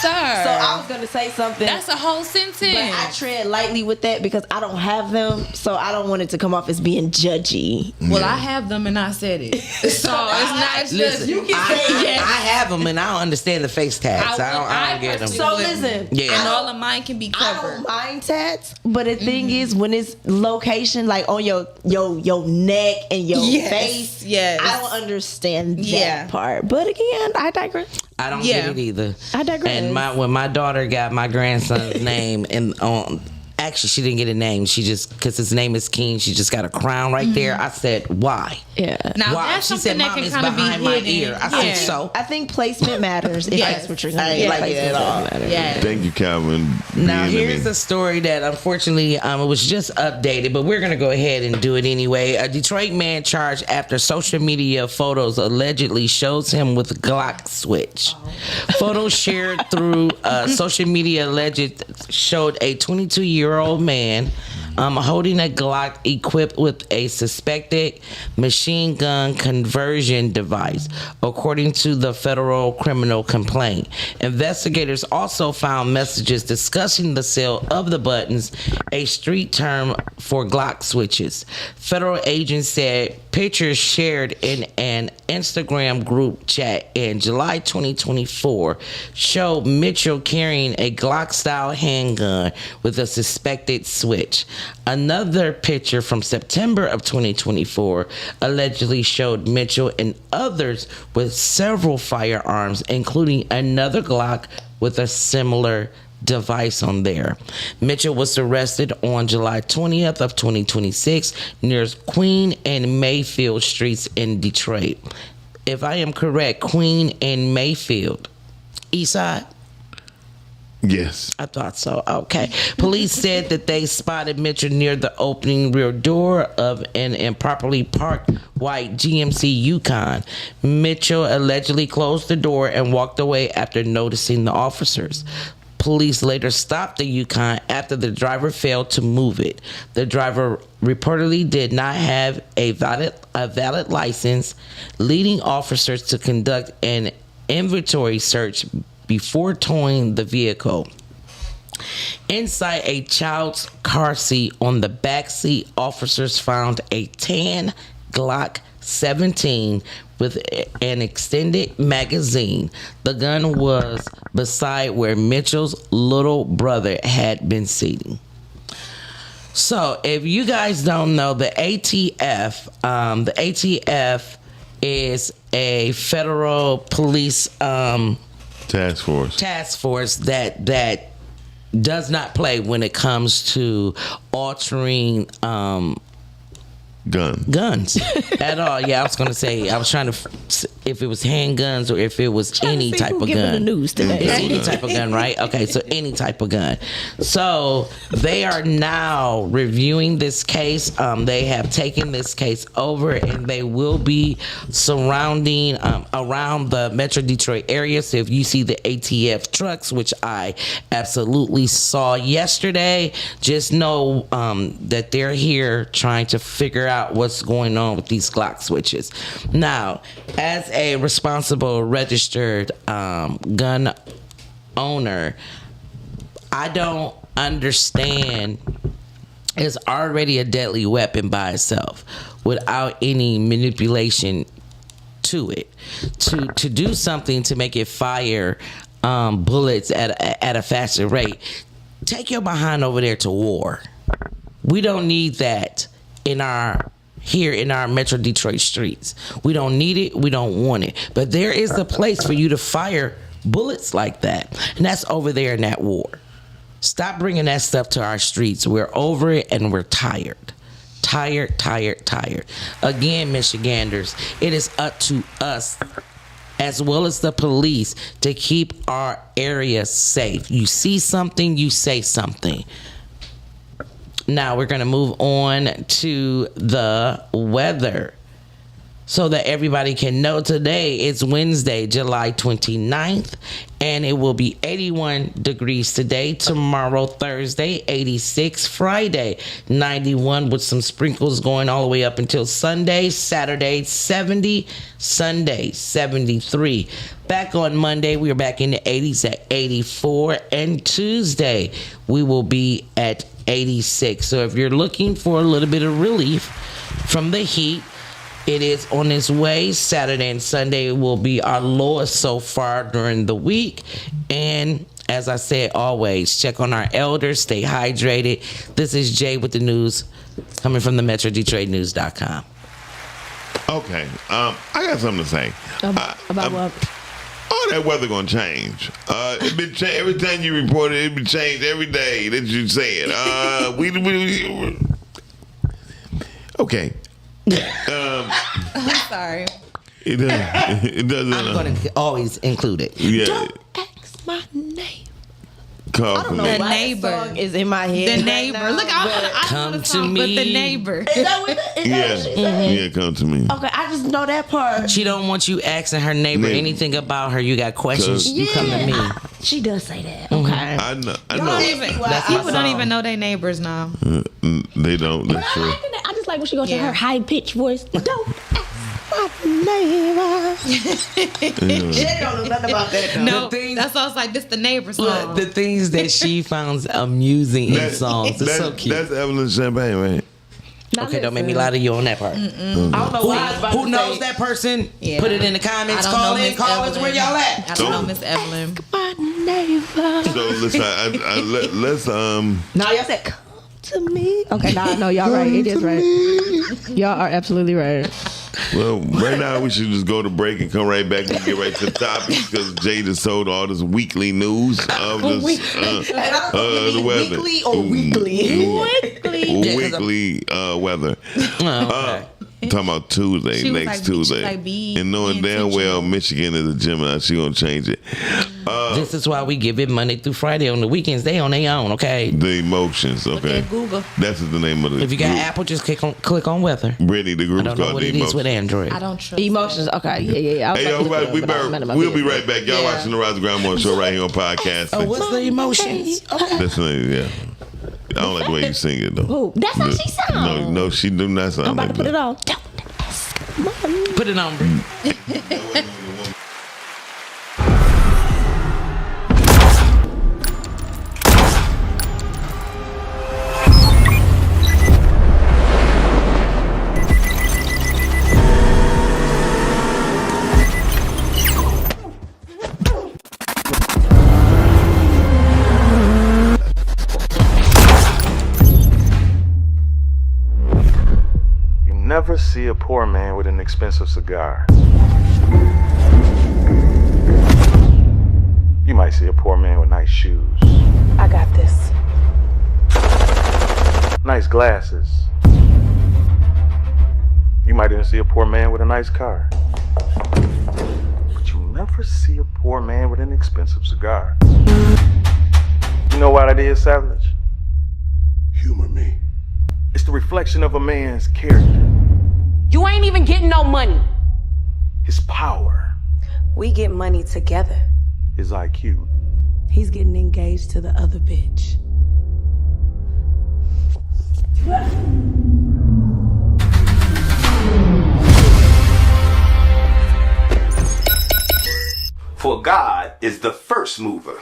Sir. So I was gonna say something. That's a whole sentence. But I tread lightly with that because I don't have them, so I don't want it to come off as being judgy. Well, I have them and I said it. So it's not just Listen, you can say yes. I have them and I don't understand the face tats. I don't get them. So listen, Yeah. And all of mine can be I covered. don't mind tats, but the thing is, when it's location like on your neck and your Yes, face, yes. I don't understand that Yeah. part. But again, I digress. I don't Yeah. get it either. I digress. And when my daughter got my grandson's name, and actually she didn't get a name. She just, because his name is King, she just got a crown right there. I said, why? Yeah. Now Why? that's She something said, that Mom, can it's kind of be behind my hidden. ear. I said, so. I think placement matters. If Yes. that's what you're gonna I ain't do. like it Placement at all. matters. Yeah. Thank you, Calvin. Now being here's me. a story that unfortunately it was just updated, but we're gonna go ahead and do it anyway. A Detroit man charged after social media photos allegedly shows him with Glock switch. Photos shared through social media alleged showed a 22-year-old man holding a Glock equipped with a suspected machine gun conversion device, according to the federal criminal complaint. Investigators also found messages discussing the sale of the buttons, a street term for Glock switches. Federal agents said pictures shared in an Instagram group chat in July 2024 showed Mitchell carrying a Glock-style handgun with a suspected switch. Another picture from September of 2024 allegedly showed Mitchell and others with several firearms, including another Glock with a similar device on there. Mitchell was arrested on July 20th of 2026 near Queen and Mayfield streets in Detroit. If I am correct, Queen and Mayfield. Eastside? Yes. I thought so. Okay. Police said that they spotted Mitchell near the opening rear door of an improperly parked white GMC Yukon. Mitchell allegedly closed the door and walked away after noticing the officers. Police later stopped the Yukon after the driver failed to move it. The driver reportedly did not have a valid license, leading officers to conduct an inventory search before towing the vehicle. Inside a child's car seat on the back seat, officers found a tan Glock 17 with an extended magazine. The gun was beside where Mitchell's little brother had been sitting. So, if you guys don't know, the ATF is a federal police Task force that does not play when it comes to altering guns at all. Yeah, I was gonna say, I was trying to if it was handguns or if it was any type of gun. The news today. It's any type of gun, right? Okay, so any type of gun. So they are now reviewing this case. They have taken this case over, and they will be surrounding around the Metro Detroit area. So if you see the ATF trucks, which I absolutely saw yesterday, just know that they're here trying to figure out what's going on with these Glock switches. Now, as a responsible registered gun owner, I don't understand. It's already a deadly weapon by itself without any manipulation to it. To do something to make it fire bullets at a faster rate, take your behind over there to war. We don't need that here in our Metro Detroit streets. We don't need it. We don't want it. But there is a place for you to fire bullets like that, and that's over there in that war. Stop bringing that stuff to our streets. We're over it, and we're tired. Tired. Again, Michiganders, it is up to us, as well as the police, to keep our area safe. You see something, you say something. Now we're going to move on to the weather so that everybody can know. Today it's Wednesday, July 29th, and it will be 81 degrees today. Tomorrow, Thursday, 86. Friday, 91 with some sprinkles going all the way up until Sunday. Saturday, 70. Sunday, 73. Back on Monday, we are back in the 80s at 84. And Tuesday, we will be at 86. So if you're looking for a little bit of relief from the heat, it is on its way. Saturday and Sunday will be our lowest so far during the week. And as I said, always check on our elders, stay hydrated. This is Jay with the news coming from the MetroDetroitNews.com. Okay, I got something to say. About what? All that weather gonna change. It been every time you report it, it been changed every day that you say it. Okay. I'm sorry. It doesn't. I'm going to always include it. Yeah. Don't ask my name. Call I for don't know me. The why neighbor. that song is in my head. The right neighbor. now, Look, I Come know the to song, me. but the neighbor. Is that what what she said? Yeah, come to me. Okay, I just know that part. She don't want you asking her neighbor Neighbor. anything about her. You got questions, you come to me. She does say that. Okay. I know. People don't even know their neighbors now. They don't. That's true. I just like when she goes to Yeah. her high pitched voice. Don't ask my neighbor. She don't know nothing about that. No, The things- that's why I was like, this the neighbor song. Look, the things that she finds amusing in songs is so cute. That's Evelyn Champagne, right? Okay, don't make me lie to you on that part. I don't know why I was about Who to knows say, that person? Yeah. Put it in the I comments. don't Call know in. Miss Call us Evelyn. where y'all at. I don't know Miss Evelyn. my neighbor. So listen, let's No, y'all said come to me. Okay, now no, y'all right. It is right. Y'all are absolutely right. Well, right now we should just go to break and come right back and get right to the topics because Jay just sold all this weekly news of this, the weather. Weekly or weekly? Weekly weather. Oh, okay. Talking about Tuesday, She was next like, Tuesday. she was like, be and knowing damn well intentional. Michigan is a Gemini, she gonna change it. This is why we give it Monday through Friday. On the weekends, they on their own, okay? The emotions, okay? at Google. That's the name of the If you got group. Apple, just click on weather. Brittany, the I group's don't know called what The it is with Emotions. Android. I don't trust Emotions. Okay, yeah. I was Hey, about to look everybody, it up, but none of my we'll be business. right back. Y'all Yeah. watching the Rise of Grandma show right here on podcast. Oh, what's the emotions? Okay. That's yeah. I don't like the way you sing it though. Ooh, that's how she sounds. No, she do not sound I'm about like to put it that. on. Don't ask my Put it on, Brie. see a poor man with an expensive cigar. You might see a poor man with nice shoes. I got this. Nice glasses. You might even see a poor man with a nice car. But you never see a poor man with an expensive cigar. You know why that is, Savage? Humor me. It's the reflection of a man's character, You ain't even getting no money. his power, We get money together. his IQ. He's getting engaged to the other bitch. For God is the first mover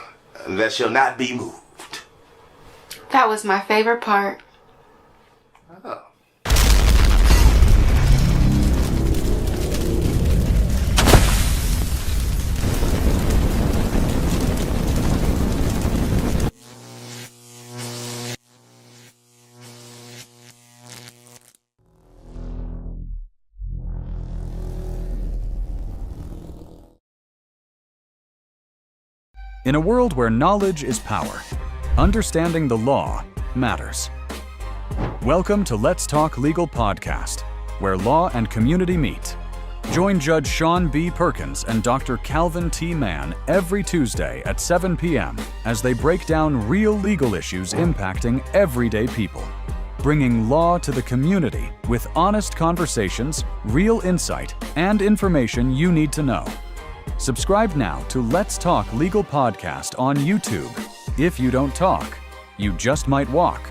that shall not be moved. That was my favorite part. Oh. In a world where knowledge is power, understanding the law matters. Welcome to Let's Talk Legal Podcast, where law and community meet. Join Judge Sean B. Perkins and Dr. Calvin T. Mann every Tuesday at 7 p.m. as they break down real legal issues impacting everyday people, bringing law to the community with honest conversations, real insight, and information you need to know. Subscribe now to Let's Talk Legal Podcast on YouTube. If you don't talk, you just might walk.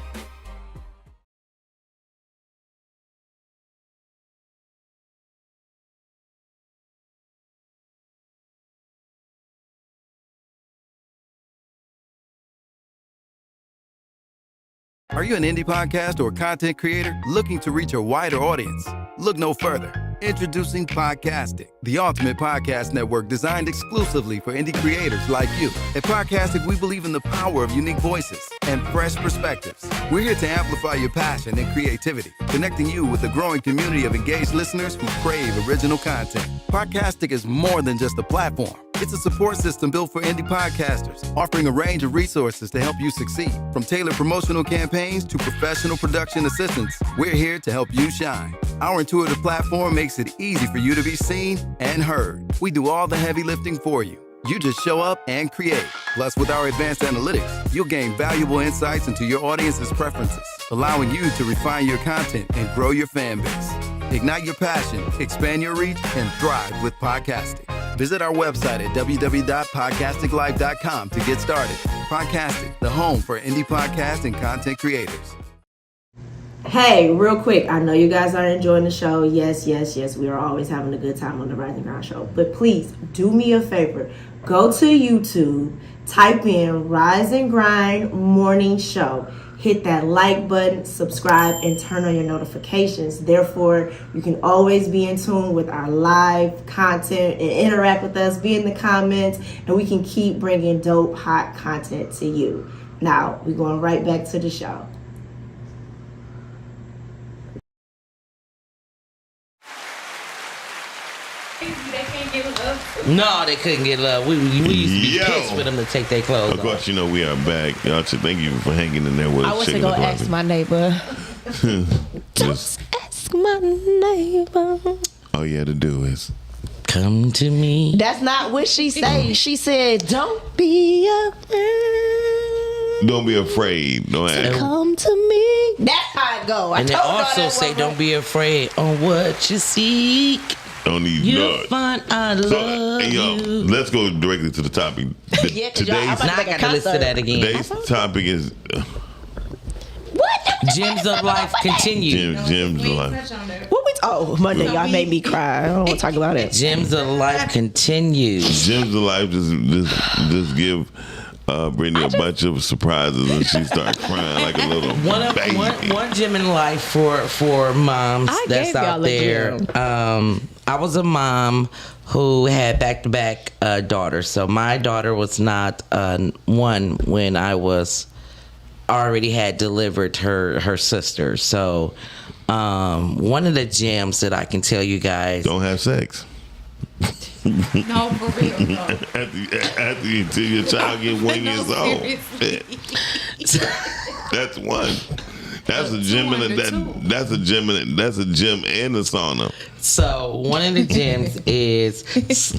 Are you an indie podcast or content creator looking to reach a wider audience? Look no further. Introducing Podcastic, the ultimate podcast network designed exclusively for indie creators like you. At Podcastic, we believe in the power of unique voices and fresh perspectives. We're here to amplify your passion and creativity, connecting you with a growing community of engaged listeners who crave original content. Podcastic is more than just a platform. It's a support system built for indie podcasters, offering a range of resources to help you succeed. From tailored promotional campaigns to professional production assistance, we're here to help you shine. Our intuitive platform makes it easy for you to be seen and heard. We do all the heavy lifting for you. You just show up and create. Plus, with our advanced analytics, you'll gain valuable insights into your audience's preferences, allowing you to refine your content and grow your fan base. Ignite your passion, expand your reach, and thrive with Podcastic. Visit our website at www.podcasticlife.com to get started. Podcastic, the home for indie podcast and content creators. Hey, real quick, I know you guys are enjoying the show. Yes, we are always having a good time on the Rise and Grind show. But please, do me a favor. Go to YouTube, type in Rise and Grind Morning Show. Hit that like button, subscribe, and turn on your notifications. Therefore, you can always be in tune with our live content and interact with us, be in the comments, and we can keep bringing dope, hot content to you. Now, we're going right back to the show. No, they couldn't get love. We used to be pissed for them to take their clothes Of off. course, you know we are back. Y'all should thank you for hanging in there with us. I was shaking going to the ask closet. my neighbor. Just, Ask my neighbor. all you had to do is Come to me. That's not what she said. She said, don't be afraid. don't be afraid. Don't ask. Come to me. That's how it go. And they also say, don't be afraid on what you seek. Don't need You'll none. find I love Hey, yo, you. let's go directly to the topic. Yeah, 'cause y'all- I'm Now about I gotta listen to that again. Today's topic is Gems of Life continue. Gems of Life. What we oh, Monday, y'all made me cry. I don't want to talk about it. Gems of Life continues. Gems of Life just give Brittany a bunch of surprises and she starts crying like a little baby. One gem in life for moms I that's gave out y'all a there. gem. I was a mom who had back-to-back daughters. So my daughter was not one when I was already had delivered her sister. So One of the gems that I can tell you guys. Don't have sex. No, for real. No. After your child get 1 year old. That's one. That's a gym and that's a gym and a sauna. So one of the gems is,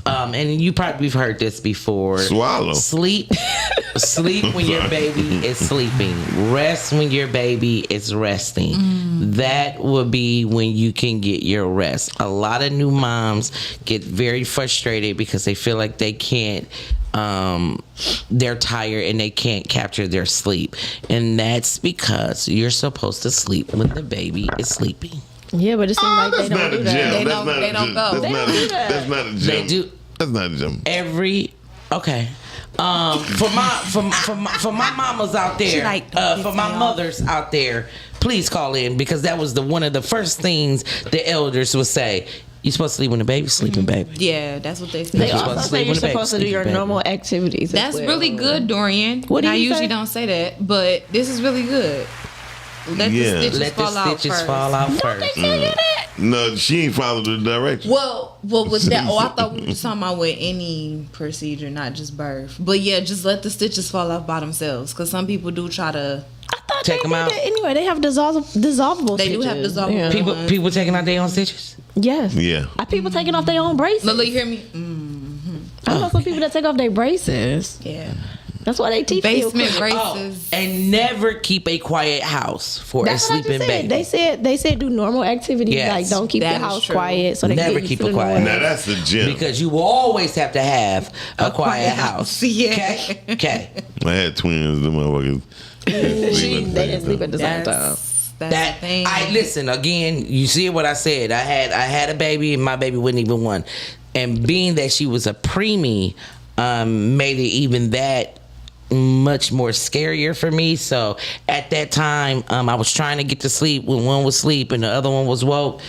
and you probably have heard this before. Swallow. Sleep when your baby is sleeping. Rest when your baby is resting. That will be when you can get your rest. A lot of new moms get very frustrated because they feel like they can't. They're tired and they can't capture their sleep, and that's because you're supposed to sleep when the baby is sleeping. Yeah, but it seems like they don't do that. They don't go. That's not a gym. They do. That's not a gym. For my mamas out there, for my mothers out there, please call in, because that was one of the first things the elders would say. You're supposed to sleep when the baby's sleeping, baby. Yeah, that's what they say. They also say you're supposed to do your normal activities. That's really good, Dorian. What do you I usually say? don't say that, but this is really good. Let the stitches fall out first. Don't they tell you that? No, she ain't followed the directions. Well, with that, I thought we were talking about with any procedure, not just birth. But yeah, just let the stitches fall off by themselves, because some people do try to take them out. Anyway, they have dissolvable They stitches. do have dissolvable ones. People taking out their own stitches. Yes. Yeah. Are people taking off their own braces? Look, you hear me? I know some people that take off their braces. Yeah. That's why they teach basement braces. And never keep a quiet house for That's a what I sleeping just said. baby. They said do normal activities, Yes. like don't keep That the is house true. quiet. So they Never get keep used it to the quiet. noise. Now that's the gym. Because you will always have to have a quiet house. Yeah. Okay. I had twins, the motherfuckers. They didn't sleep at the same time. That's the thing. I listen again. You see what I said? I had a baby, and my baby wasn't even one. And being that she was a preemie, made it even that much more scarier for me. So at that time, I was trying to get to sleep when one was asleep and the other one was woke.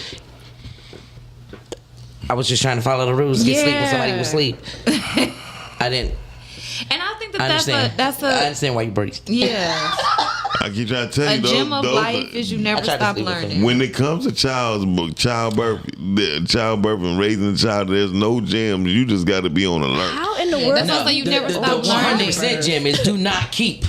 I was just trying to follow the rules, get sleep when somebody was asleep. I didn't. And I think I understand. I understand why you breathe. Yeah. I keep trying to tell you, A gem of life is you never stop learning. When it comes to childbirth and raising a child, there's no gyms. You just got to be on alert. How in the world? That's also you never stop learning. 100% gym is do not keep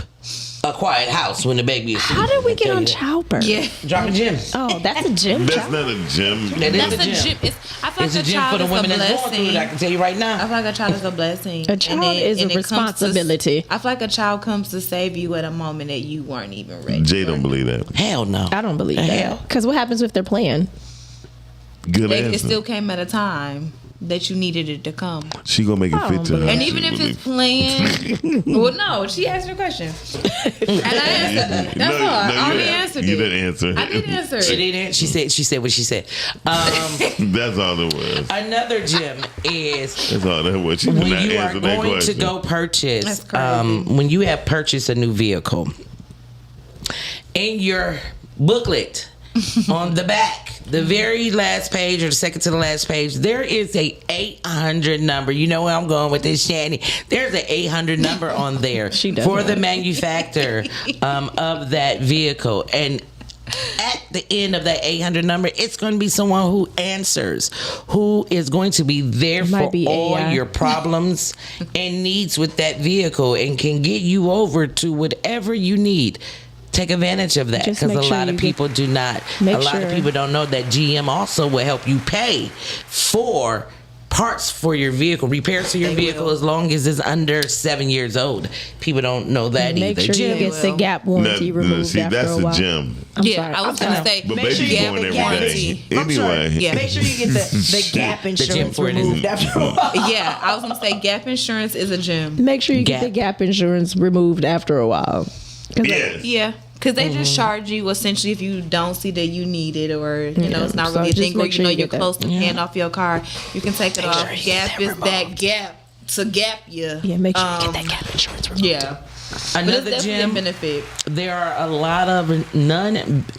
a quiet house when the baby is How sleeping. did we get on childbirth? Yeah. Dropping gyms. Oh, that's a gym. That's not a gym. That's a gym. I feel It's like a gym for the women that's going through it. I can tell you right I now. feel like a child is a blessing. A child is a responsibility. I feel like a child comes to save you at a moment that you weren't even ready. Jay don't believe that. Hell no. I don't believe Hell. that. Because what happens if they're playing? Good It answer. still came at a time that you needed it to come. She gonna make it fit to her. And even if it's playing, well, no, she asked her question, and I answered it. That's all. I already answered You it. didn't answer. I did answer She it. didn't. She said what she said. That's all it was. Another gym is That's all that was. She did when not you are answer that going to question. go purchase, That's crazy. when you have purchased a new vehicle, in your booklet on the back, the very last page or the second to the last page, there is a 800 number. You know where I'm going with this, Shanny. There's an 800 number on there for the manufacturer of that vehicle. And at the end of that 800 number, it's going to be someone who answers, who is going to be there for all AI. your problems and needs with that vehicle and can get you over to whatever you need. Take advantage of that, Just because make a sure lot you of people do not. Make A lot of sure. people don't know that GM also will help you pay for parts for your vehicle, repairs to your vehicle as long as it's under 7 years old. People don't know that Make either. sure you get the gap warranty removed see, after that's a while. a gym. Yeah, I was gonna say, But make sure baby's you born have every a warranty. day. Anyway. Yeah. Make sure you get the gap insurance removed after a while. Yeah, I was gonna say Gap Insurance is a gym. Make sure you get the gap insurance removed after a while. Yes. Yeah, because they just charge you essentially if you don't see that you need it, or you know it's not so really a just thing, or make you sure know you you're get that. close to paying off your car, you can take it off. sure you Gap is that gap to gap you. Yeah, make sure you get that gap insurance removed. Yeah, Another but it's definitely gym. a benefit. There are a lot of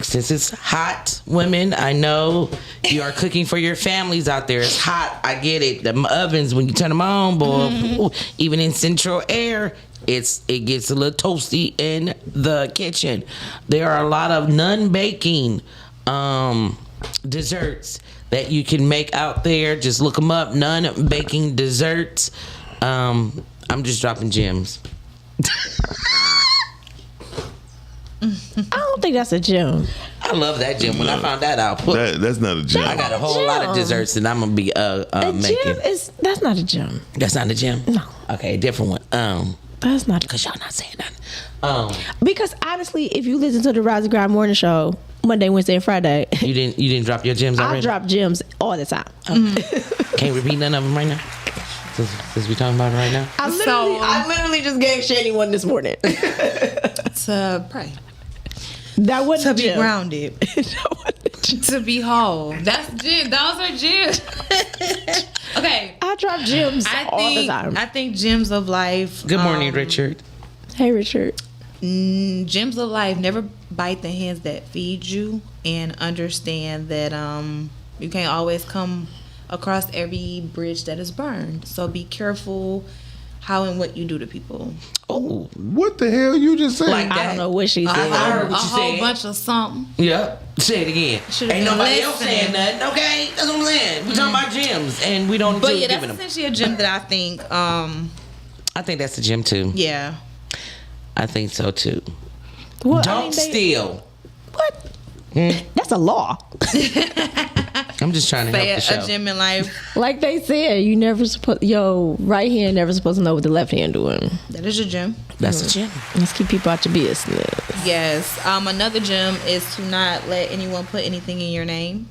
since it's hot, women, I know you are cooking for your families out there. It's hot. I get it. The ovens, when you turn them on, boy, ooh, even in central air, it gets a little toasty in the kitchen. There are a lot of non-baking desserts that you can make out there. Just look them up. None baking desserts. I'm just dropping gems. I don't think that's a gem. I love that gem. When I found that out, That's not a gem. I got a whole lot of desserts that I'm gonna be making. Gem is that's not a gem. That's not a gem. No. Okay, different one. That's not. Cause y'all not saying nothing. Because honestly, if you listen to the Rise and Grind Morning Show Monday, Wednesday, and Friday, you didn't drop your gems already. I drop gems all the time. Can't repeat none of them right now. Since we talking about it right now. I literally just gave Shani one this morning. To pray. That wasn't to be gem. grounded. To be whole. That's gym. Those are gyms. Okay. I drop gems all the time. I think gems of life. Good morning, Richard. Hey, Richard. Gems of life. Never bite the hands that feed you, and understand that you can't always come across every bridge that is burned. So be careful how and what you do to people. Oh, what the hell you just said? Like that. I don't know what she said. I heard A what you whole said. bunch of something. Yeah, say it again. Should've Ain't been nobody else listening. saying nothing. Okay, that's what I'm saying. We talking about gems, and we don't. But yeah, giving that's them. essentially a gem that I think. I think that's a gem too. Yeah. I think so too. Well, Don't steal. What? That's a law. I'm just trying to Say help the show. a gem in life. Like they said, you never supposed your right hand never supposed to know what the left hand doing. That is a gem. That's a gem. Let's keep people out your business. Yes. Another gem is to not let anyone put anything in your name.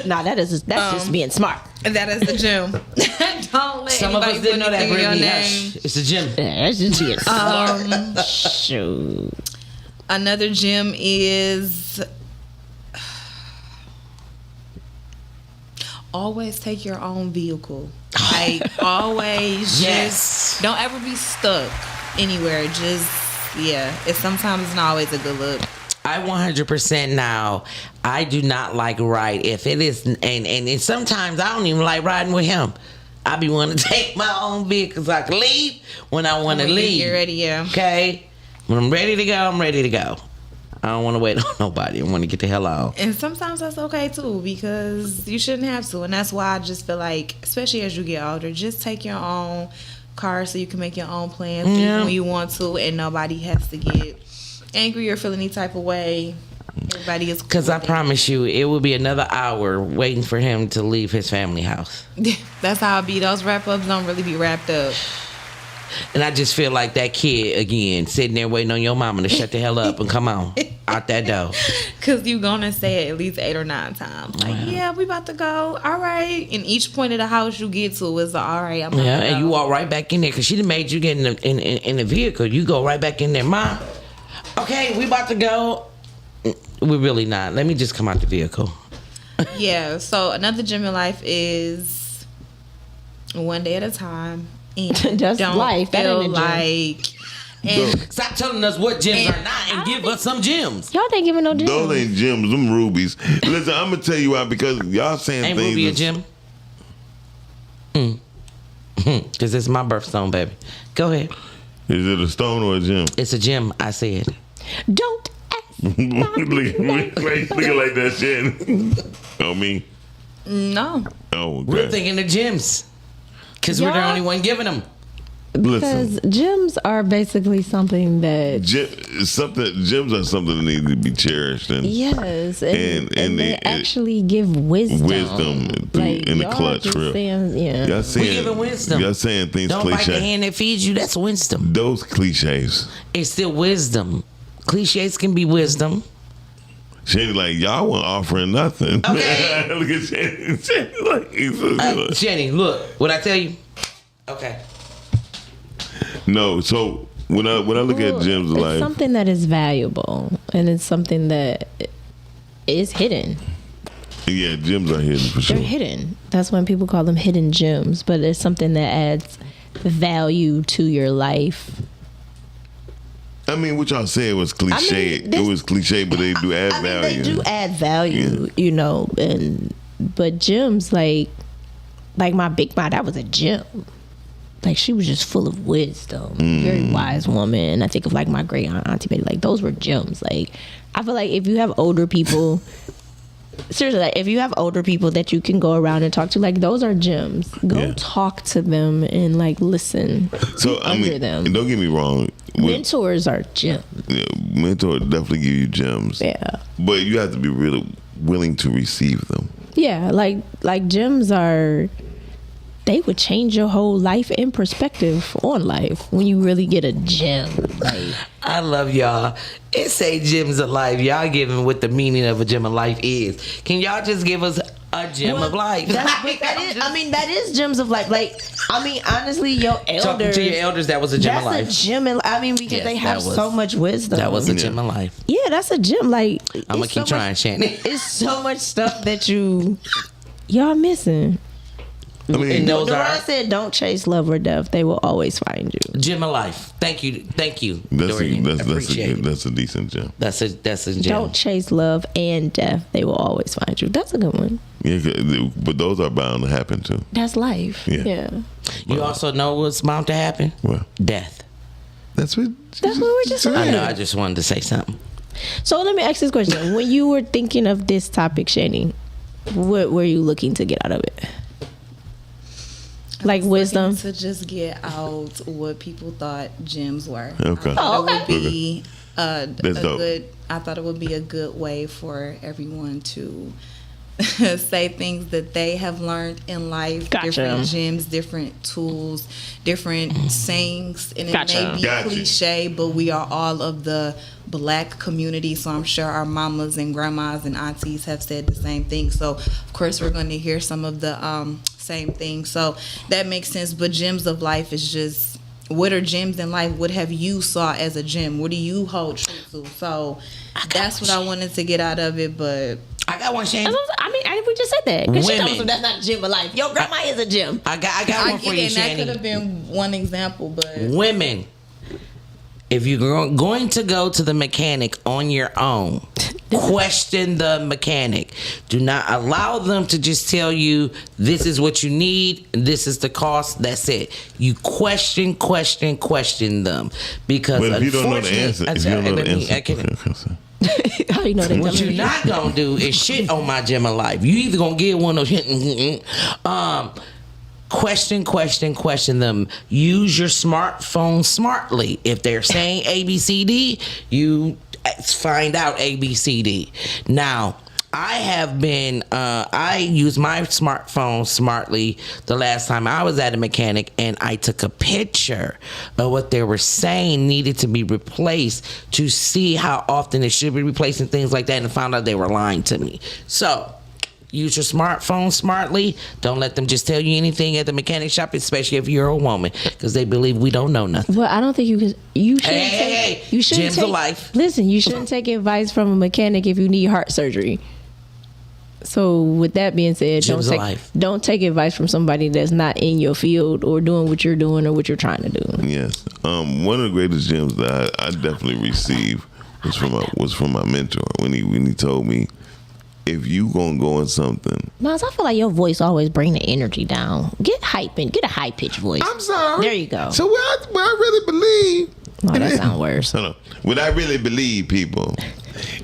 Nah, that's just being smart. That is the gem. Don't let Some of anybody us didn't know put that, anything in your Brittany. name. Hush. It's a gem. Yeah, that's just being smart. Shoot. Another gem is always take your own vehicle. Like always, Yes. just don't ever be stuck anywhere. Just it's sometimes not always a good look. I 100% now. I do not like ride if it is, and sometimes I don't even like riding with him. I be wanting to take my own vehicle so I can leave when I want to leave. You're ready, yeah. Okay, when I'm ready to go, I'm ready to go. I don't want to wait on nobody. I want to get the hell out. And sometimes that's okay too, because you shouldn't have to. And that's why I just feel like, especially as you get older, just take your own car so you can make your own plans even when you want to, and nobody has to get angry or feel any type of way. Everybody is cool. Because I promise you, it will be another hour waiting for him to leave his family house. That's how it be. Those wrap-ups don't really be wrapped up. And I just feel like that kid again, sitting there waiting on your mama to shut the hell up and come on out that door. Because you gonna say it at least 8 or 9 times. Like, yeah, we about to go. All right. And each point of the house you get to is all right, I'm about to go. And you walk right back in there because she done made you get in the vehicle. You go right back in there, Mom. Okay, we about to go. We're really not. Let me just come out the vehicle. Yeah. So another gem in life is one day at a time. And That's don't life. That feel ain't a gem. like. And Stop telling us what gems are not and give us some gems. Y'all ain't giving no gems. Those ain't gems, them rubies. Listen, I'm gonna tell you why, because y'all saying Ain't things. Ruby a gem? Because it's my birthstone, baby. Go ahead. Is it a stone or a gem? It's a gem, I said. Don't ask. Looking like that shit. Oh, me? no. Oh, okay. We're thinking of gems. Because we're the Y'all- only one giving them. Because gems are basically something that Gems are something that need to be cherished and yes, and And they it- actually give wisdom. in the y'all clutch, just real. saying, yeah. Y'all saying, We giving wisdom. Y'all saying things Don't bite the cliche. hand that feeds you. That's wisdom. Those cliches. It's still wisdom. Cliches can be wisdom. Shady like, y'all weren't offering nothing. Okay. Look at Shady. Shady like, he's so good. Jenny, look. What I tell you? Okay. No, so when I look at gems of It's life, something that is valuable, and it's something that is hidden. yeah, gems are hidden for sure. They're hidden. That's when people call them hidden gems, but it's something that adds value to your life. I mean, what y'all said was cliche. It was cliche, but they do add value. They do add value, you know, but gems like my Big Ma, that was a gem. Like, she was just full of wisdom, very wise woman. I think of like my great aunt, Auntie Betty, like those were gems. Like, I feel like if you have older people seriously, like, if you have older people that you can go around and talk to, like, those are gems. Go talk to them and, like, listen. So I mean, them. don't get me wrong. Mentors are gems. Yeah, mentors definitely give you gems. Yeah. But you have to be really willing to receive them. Yeah, like gems are. They would change your whole life and perspective on life when you really get a gem. Like, I love y'all. It say gems of life. Y'all giving what the meaning of a gem of life is. Can y'all just give us a gem of life? That is gems of life. Like, I mean, honestly, your elders. Talking to your elders, that was a gem of life. That's a gem. Because Yes, they have that was- so much wisdom. That was a gem of life. Yeah, that's a gem. Like, I'm gonna keep trying, Shannon. It's so much stuff that y'all missing. I mean, And those Duran are said, "Don't chase love or death; they will always find you." gem of life. Thank you, that's Dorian. a that's a decent gem. That's a gem. Don't chase love and death; they will always find you. That's a good one. Yeah, but those are bound to happen too. That's life. Yeah. You also know what's bound to happen? What? Death. That's what we just said. I know. I just wanted to say something. So let me ask this question: when you were thinking of this topic, Shani, what were you looking to get out of it? Like wisdom? To just get out what people thought gems were. Okay. I thought it would Okay. be a dope. good. I thought it would be a good way for everyone to say things that they have learned in life. Gotcha. Different gems, different tools, different sayings, and it Gotcha. may be Gotcha. cliche, but we are all of the Black community, so I'm sure our mamas and grandmas and aunties have said the same thing. So of course we're going to hear some of the same things. So that makes sense. But gems of life is just, what are gems in life? What have you saw as a gem? What do you hold true to? So that's what I wanted to get out of it. But I got one, Shannon. I mean, we just said that. 'Cause she Women. told us that's not a gem of life. Your grandma is a gem. I got I one for get you, it, and that could Shannon. have been one example. But Women, if you're going to go to the mechanic on your own, question the mechanic. Do not allow them to just tell you this is what you need, this is the cost, that's it. You question them, because But if you don't know the answer, How you know that? what you're not gonna do is shit on my gem of life. You either gonna get one of those question them. Use your smartphone smartly. If they're saying ABCD, you find out ABCD. Now, I have been I used my smartphone smartly the last time I was at a mechanic, and I took a picture of what they were saying needed to be replaced to see how often it should be replaced and things like that, and found out they were lying to me. So use your smartphone smartly. Don't let them just tell you anything at the mechanic shop, especially if you're a woman, because they believe we don't know nothing. Well, I don't think you shouldn't Hey, you shouldn't gems take, of life. Listen, you shouldn't take advice from a mechanic if you need heart surgery. So with that being said, Gems of life. don't take advice from somebody that's not in your field or doing what you're doing or what you're trying to do. Yes. One of the greatest gems that I definitely received was from my mentor when he told me, if you gonna go in something. Miles, I feel like your voice always bring the energy down. Get hype and get a high pitched voice. I'm sorry. There you go. So what I really believe. Oh, that sounds worse. Hold on. What I really believe, people,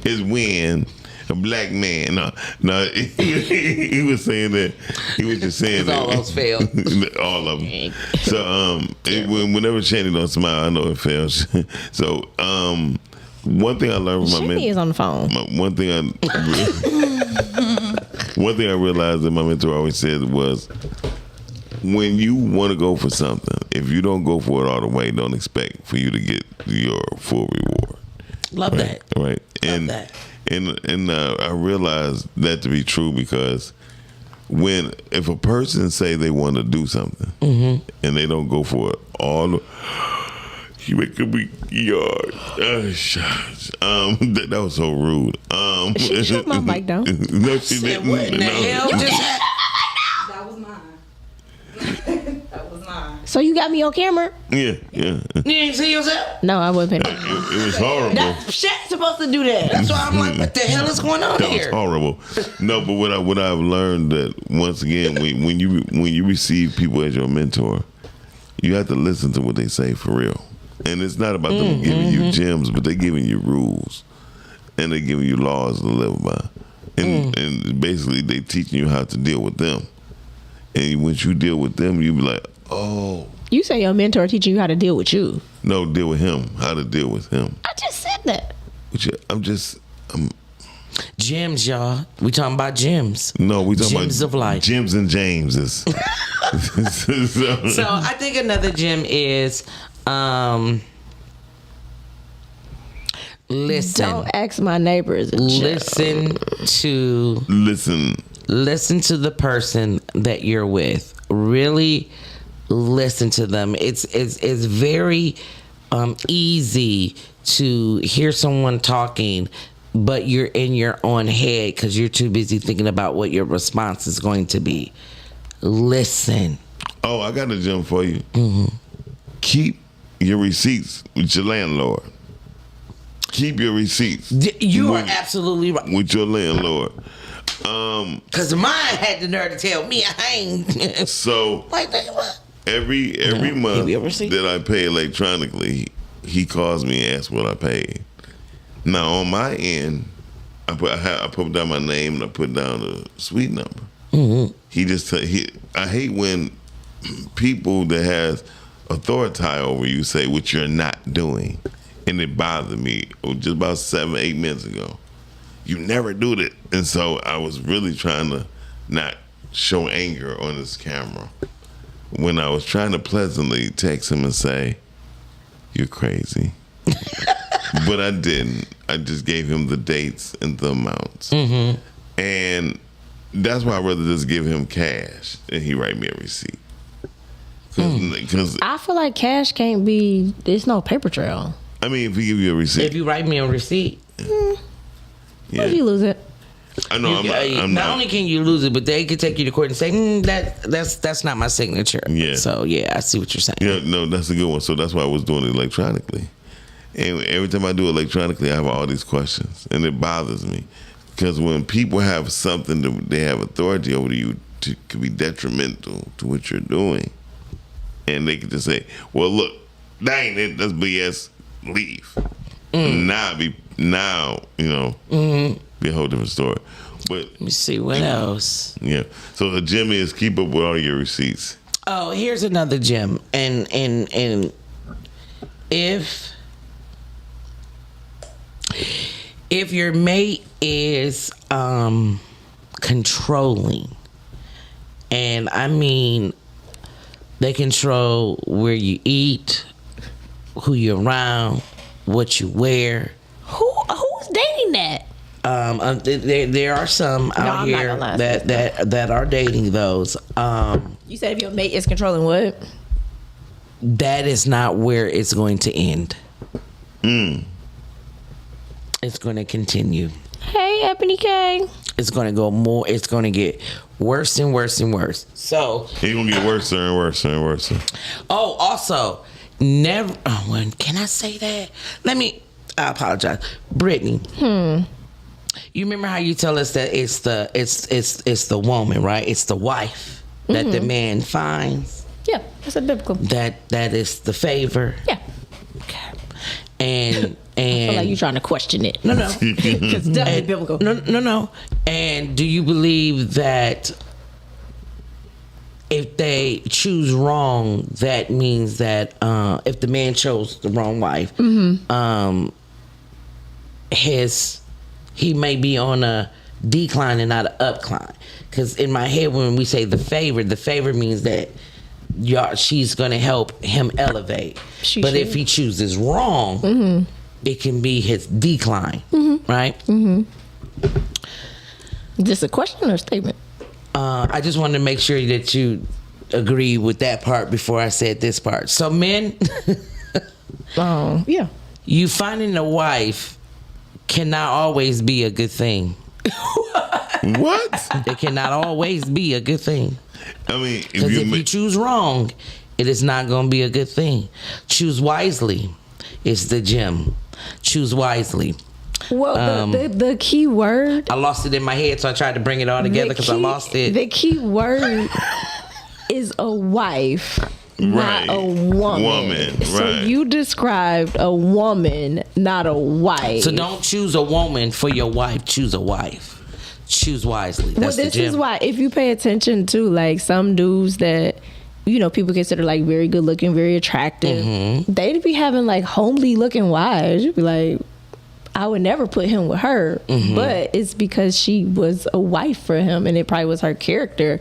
is when a black man. No, he was saying that. He was just saying that all those failed. all of them. So whenever Shani don't smile, I know it fails. So one thing I learned from my Shani is on the phone. One thing I realized that my mentor always said was, when you want to go for something, if you don't go for it all the way, don't expect for you to get your full reward. Love that. Right. Love that. And I realized that to be true, because if a person say they want to do something and they don't go for it all, you make me yard. That was so rude. She shut my mic down. No, she didn't. What in the hell just happened? that was mine. That was mine. So you got me on camera? Yeah. You didn't see yourself? No, I wasn't paying. It was horrible. That shit's supposed to do that. That's why I'm like, what the hell is going on That was here? horrible. No, but what I've learned, that once again, when you receive people as your mentor, you have to listen to what they say for real. And it's not about them giving you gems, but they're giving you rules, and they're giving you laws to live by. and basically they teaching you how to deal with them. And once you deal with them, you be like, oh. You say your mentor teaching you how to deal with you. No, deal with him. How to deal with him. I just said that. Gems, y'all. We talking about gems. No, we talking gems about of life. Gems and Jameses. So I think another gem is listen. Don't ask my neighbors. Listen to the person that you're with. Really listen to them. It's very easy to hear someone talking, but you're in your own head because you're too busy thinking about what your response is going to be. Listen. Oh, I got a gem for you. Mm-hmm. Keep your receipts with your landlord. Keep your receipts. You are absolutely right. With your landlord. Because mine had the nerve to tell me I ain't. So, like, what? Every month that I pay electronically, he calls me and asks what I paid. Now, on my end, I put down my name and I put down the suite number. Mm-hmm. I hate when people that has authority over you say what you're not doing. And it bothered me just about 7-8 minutes ago. You never do that. And so I was really trying to not show anger on this camera when I was trying to pleasantly text him and say, you're crazy. But I didn't. I just gave him the dates and the amounts. Mm-hmm. And that's why I'd rather just give him cash and he write me a receipt. Because I feel like cash can't be, there's no paper trail. I mean, if he give you a receipt. If you write me a receipt. What if you lose it? I know. I'm not only can you lose it, but they could take you to court and say, that's not my signature. Yeah. So, yeah, I see what you're saying. Yeah, no, that's a good one. So that's why I was doing it electronically. And every time I do it electronically, I have all these questions. And it bothers me. Because when people have something that they have authority over you, could be detrimental to what you're doing. And they could just say, well, look, that ain't it. That's BS. Leave. Now, be a whole different story. But let me see what else. Yeah. So the gem is keep up with all your receipts. Oh, here's another gem. And if your mate is controlling, and I mean they control where you eat, who you're around, what you wear. Who's dating that? There are some out here that are dating those. You said if your mate is controlling what? That is not where it's going to end. It's going to continue. Hey, Ebony K. It's going to go more. It's going to get worse and worse and worse. So it's going to get worse and worse and worse. Oh, also, never. Oh, when can I say that? I apologize, Brittany. You remember how you tell us that it's the woman, right? It's the wife that the man finds. Yeah, that's a biblical. That is the favor. Yeah. Okay. And I feel like you're trying to question it. No. It's definitely biblical. No. And do you believe that if they choose wrong, that means that if the man chose the wrong wife, he may be on a decline and not an upcline? Because in my head, when we say the favor means that she's going to help him elevate. But if he chooses wrong, it can be his decline, right? Is this a question or a statement? I just wanted to make sure that you agree with that part before I said this part. So men, yeah, you finding a wife cannot always be a good thing. What? It cannot always be a good thing. I mean, because if you choose wrong, it is not going to be a good thing. Choose wisely is the gem. Choose wisely. Well, the key word. I lost it in my head, so I tried to bring it all together because I lost it. The key word is a wife, not a woman. So you described a woman, not a wife. So don't choose a woman for your wife. Choose a wife. choose wisely. Well, That's the this gem. is why, if you pay attention to like some dudes that, you know, people consider like very good looking, very attractive, they'd be having like homely looking wives. You'd be like, I would never put him with her, but it's because she was a wife for him, and it probably was her character.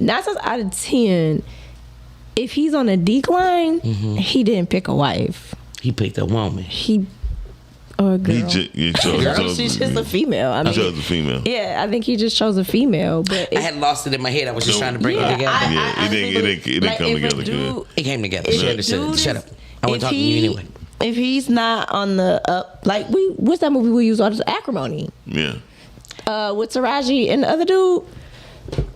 9 times out of 10, if he's on a decline, he didn't pick a wife. He picked a woman. Or a girl. He chose She's just a female. I mean, he chose a female. Yeah, I think he just chose a female. But I had lost it in my head. I was just trying to bring it together. It didn't come together good. It came together. She understood. Shut up. I wasn't talking to you anyway. If he's not on the up, like what's that movie we use all this, Acrimony? Yeah. With Taraji and the other dude.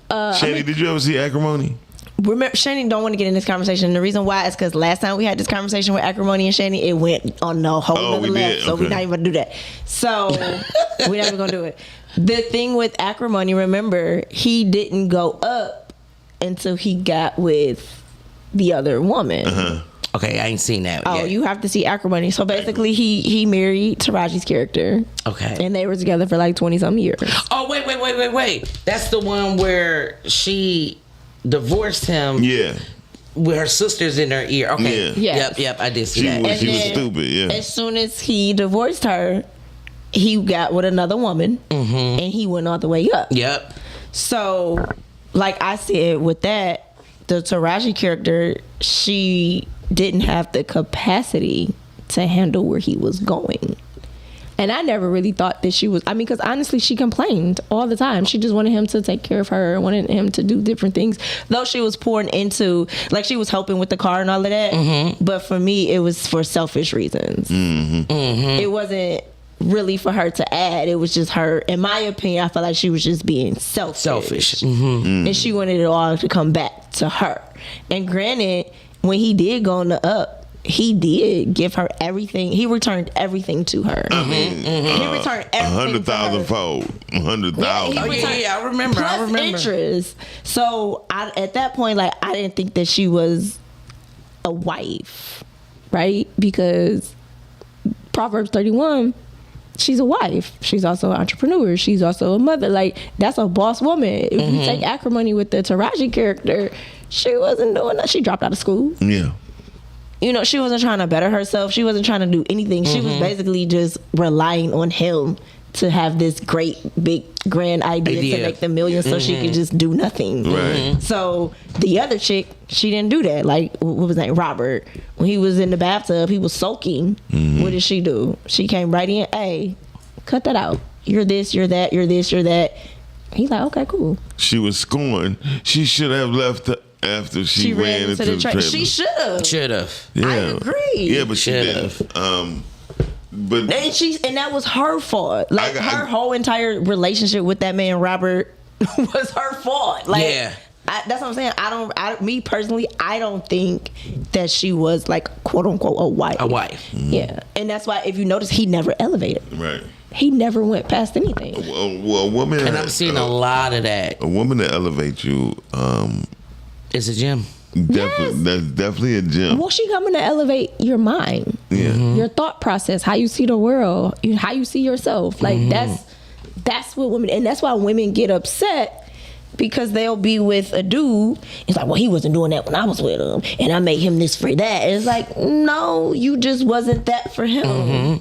Shani, did you ever see Acrimony? Remember, Shani don't want to get in this conversation. The reason why is because last time we had this conversation with Acrimony and Shani, it went on a whole other level. So we're not even gonna do that. So we're not even gonna do it. The thing with Acrimony, remember, he didn't go up until he got with the other woman. Okay, I ain't seen that Oh, yet. you have to see Acrimony. So basically, he married Taraji's character. Okay. And they were together for like 20-some years. Oh, wait. That's the one where she divorced him. Yeah. With her sisters in her ear. Okay. Yeah. Yep, I did see that. She was stupid, yeah. As soon as he divorced her, he got with another woman, and he went all the way up. Yep. So, like I said, with that, the Taraji character, she didn't have the capacity to handle where he was going. And I never really thought that she was, I mean, because honestly, she complained all the time. She just wanted him to take care of her, wanted him to do different things. Though she was pouring into, like she was helping with the car and all of that. But for me, it was for selfish reasons. It wasn't really for her to add. It was just her, in my opinion, I felt like she was just being selfish. And she wanted it all to come back to her. And granted, when he did go on the up, he did give her everything. He returned everything to her. I mean, he returned everything 100,000 fold. 100,000. I remember. Plus interest. So at that point, like, I didn't think that she was a wife, right? Because Proverbs 31, she's a wife. She's also an entrepreneur. She's also a mother. Like, that's a boss woman. If you take Acrimony with the Taraji character, she wasn't doing that. She dropped out of school. Yeah. You know, she wasn't trying to better herself. She wasn't trying to do anything. She was basically just relying on him to have this great, big, grand idea to make the millions so she could just do nothing. Right. So the other chick, she didn't do that. Like, what was his name? Robert. When he was in the bathtub, he was soaking. What did she do? She came right in. Hey, cut that out. You're this, you're that, you're this, you're that. He's like, okay, cool. She was scorned. She should have left after she ran into the trailer. She should have. Should have. Yeah. I agree. Yeah, but she didn't. But and that was her fault. Like, her whole entire relationship with that man Robert was her fault. Like, yeah. That's what I'm saying. Me personally, I don't think that she was like, quote unquote, a wife. A wife. Yeah. And that's why, if you notice, he never elevated. Right. He never went past anything. Well, a woman, and I'm seeing a lot of that. A woman that elevates you, it's a gem. Definitely, that's definitely a gem. Well, she coming to elevate your mind, your thought process, how you see the world, how you see yourself. Like, that's what women, and that's why women get upset. Because they'll be with a dude, it's like, well, he wasn't doing that when I was with him, and I made him this for that. And it's like, no, you just wasn't that for him,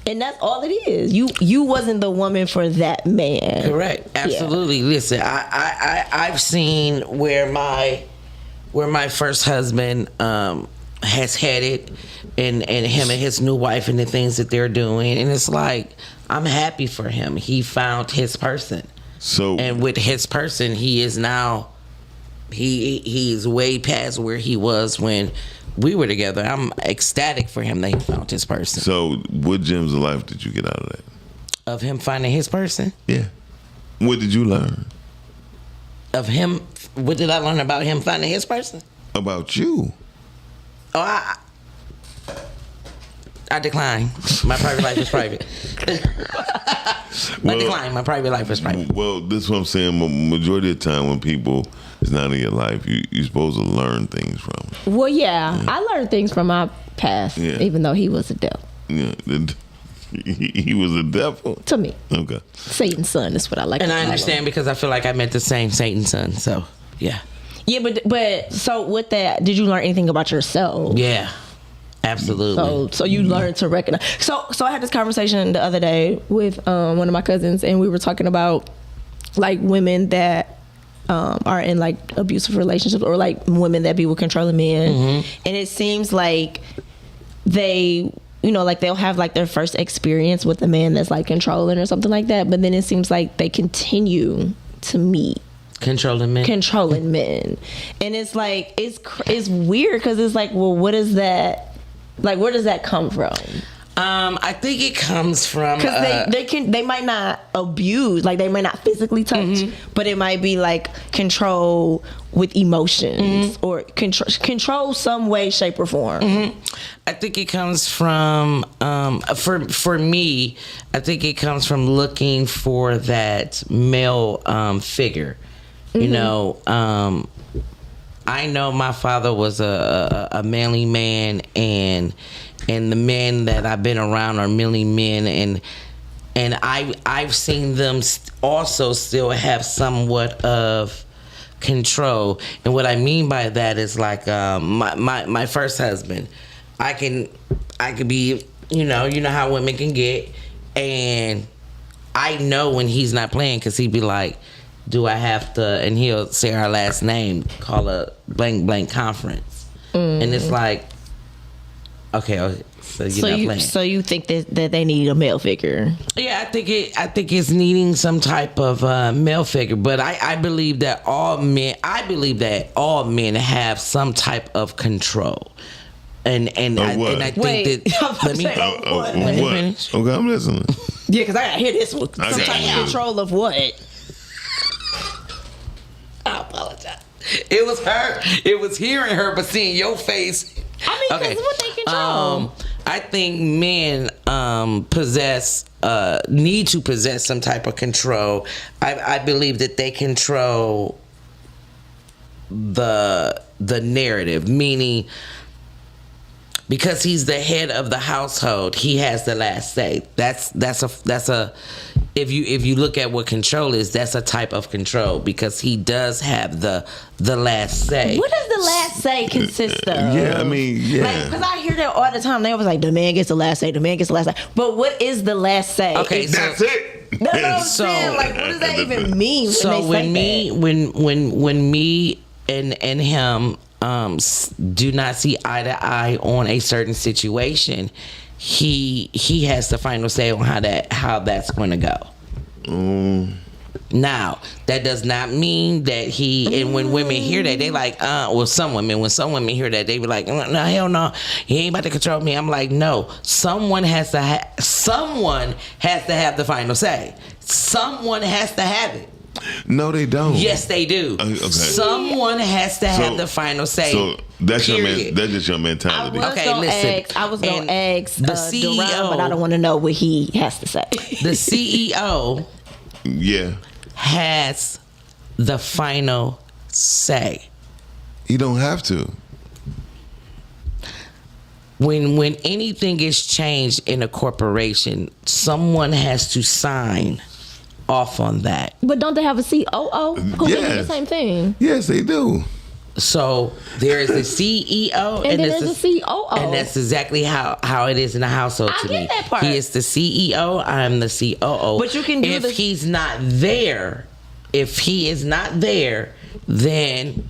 and that's all it is. You wasn't the woman for that man. Correct. Absolutely. Yeah. Listen, I've seen where my first husband has headed, and him and his new wife and the things that they're doing, and it's like, I'm happy for him. He found his person. So, and with his person, he is now, he's way past where he was when we were together. I'm ecstatic for him that he found his person. So, what gems of life did you get out of that? Of him finding his person? Yeah. What did you learn? Of him, what did I learn about him finding his person? About you. Oh, I decline. My private life is private. I decline. My private life is private. Well, this is what I'm saying. Majority of the time when people is not in your life, you're supposed to learn things from. Well, yeah. I learned things from my past, even though he was a devil. Yeah. He was a devil to me. Okay. Satan's son is what I like. And to I call understand him. because I feel like I met the same Satan's son. So, yeah. Yeah, but so with that, did you learn anything about yourself? Yeah. Absolutely. So you learned to recognize. So I had this conversation the other day with one of my cousins, and we were talking about like women that are in like abusive relationships, or like women that be with controlling men, and it seems like they, you know, like they'll have like their first experience with a man that's like controlling or something like that, but then it seems like they continue to meet controlling men, and it's like it's weird because it's like, well, what is that? Like, where does that come from? I think it comes from because they might not abuse, like they might not physically touch, but it might be like control with emotions or control some way, shape, or form. I think it comes from for me. I think it comes from looking for that male figure. You know, I know my father was a manly man, and the men that I've been around are manly men, and I've seen them also still have somewhat of control. And what I mean by that is like my first husband. I could be, you know how women can get, and I know when he's not playing because he'd be like, do I have to, and he'll say our last name, call a blank conference. And it's like, okay, so you're not playing. So you think that they need a male figure? Yeah, I think it's needing some type of male figure, but I believe that all men have some type of control. And I think that let me finish. Okay, I'm listening. Yeah, because I gotta hear this one. Some type of control of what? I apologize. It was her. It was hearing her, but seeing your face. I mean, because what they control. I think men need to possess some type of control. I believe that they control the narrative, meaning because he's the head of the household, he has the last say. That's a if you look at what control is, that's a type of control because he does have the last say. What does the last say consist of? Yeah, I mean, yeah. Because I hear that all the time. They always like, the man gets the last say. The man gets the last say. But what is the last say? Okay, that's it. That's what I'm saying. Like, what does that even mean? When me and him do not see eye to eye on a certain situation, he has the final say on how that's going to go. Now, that does not mean that and when women hear that, they like, when some women hear that, they be like, no, hell no, he ain't about to control me. I'm like, no, someone has to have the final say. Someone has to have it. No, they don't. Yes, they do. Okay. Someone has to have the final say. So that's that's just your mentality. I was gonna ask the CEO, Duran, but I don't want to know what he has to say. The CEO, has the final say. He don't have to. When anything is changed in a corporation, someone has to sign off on that. But don't they have a COO who can do the same thing? Yes, they do. So there is a CEO and then there's a COO. And that's exactly how it is in the household to me. That part. He is the CEO, I'm the COO. But you can do if he is not there, then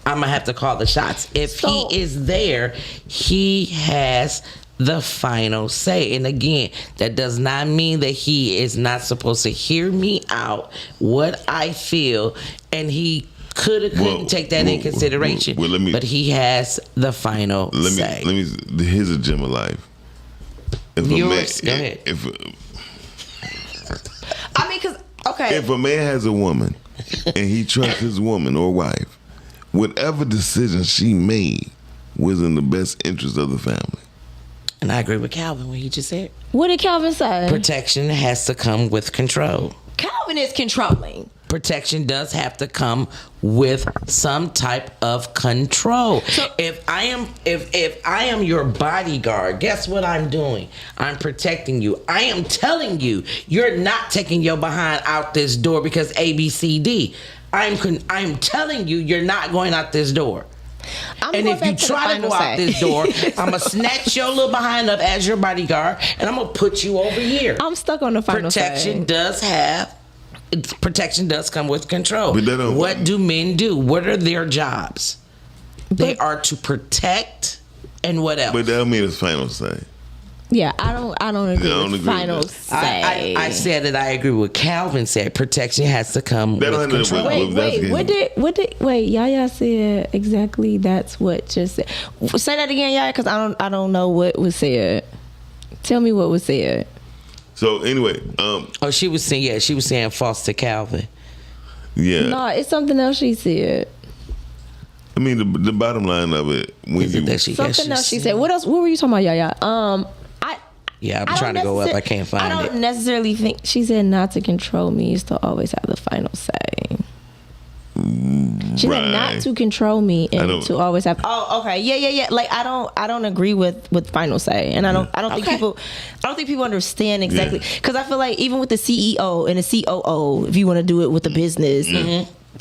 I'm gonna have to call the shots. If he is there, he has the final say. And again, that does not mean that he is not supposed to hear me out, what I feel, and he couldn't take that in consideration. But he has the final say. Here's a gem of life. Go ahead. I mean, because if a man has a woman and he trusts his woman or wife, whatever decision she made was in the best interest of the family. And I agree with Calvin when he just said. What did Calvin say? Protection has to come with control. Calvin is controlling. protection does have to come with some type of control. If I am your bodyguard, guess what I'm doing? I'm protecting you. I am telling you, you're not taking your behind out this door because ABCD. I'm telling you, you're not going out this door. And if you try to go out this door, I'm going to snatch your little behind up as your bodyguard, and I'm going to put you over here. I'm stuck on the final Protection say. Protection does come with control. But they don't- What do men do? What are their jobs? They are to protect, and what else? But that don't mean it's final say. Yeah, I don't agree Yeah, I don't with agree with final that. say. I said that I agree with Calvin said. Protection has to come That with don't have to- control. Wait, Yaya said exactly that's what just said. Say that again, Yaya, because I don't know what was said. Tell me what was said. So anyway, she was saying false to Calvin. Yeah. No, it's something else she said. I mean, the bottom line of it, when you Something else she said. What else? What were you talking about, Yaya? Yeah, I'm trying to go up. I can't find it. I don't necessarily think she said not to control me is to always have the final say. She said not to control me and to always have. Oh, okay, yeah. Like I don't agree with final say, and I don't think people understand exactly, because I feel like even with the CEO and the COO, if you want to do it with the business.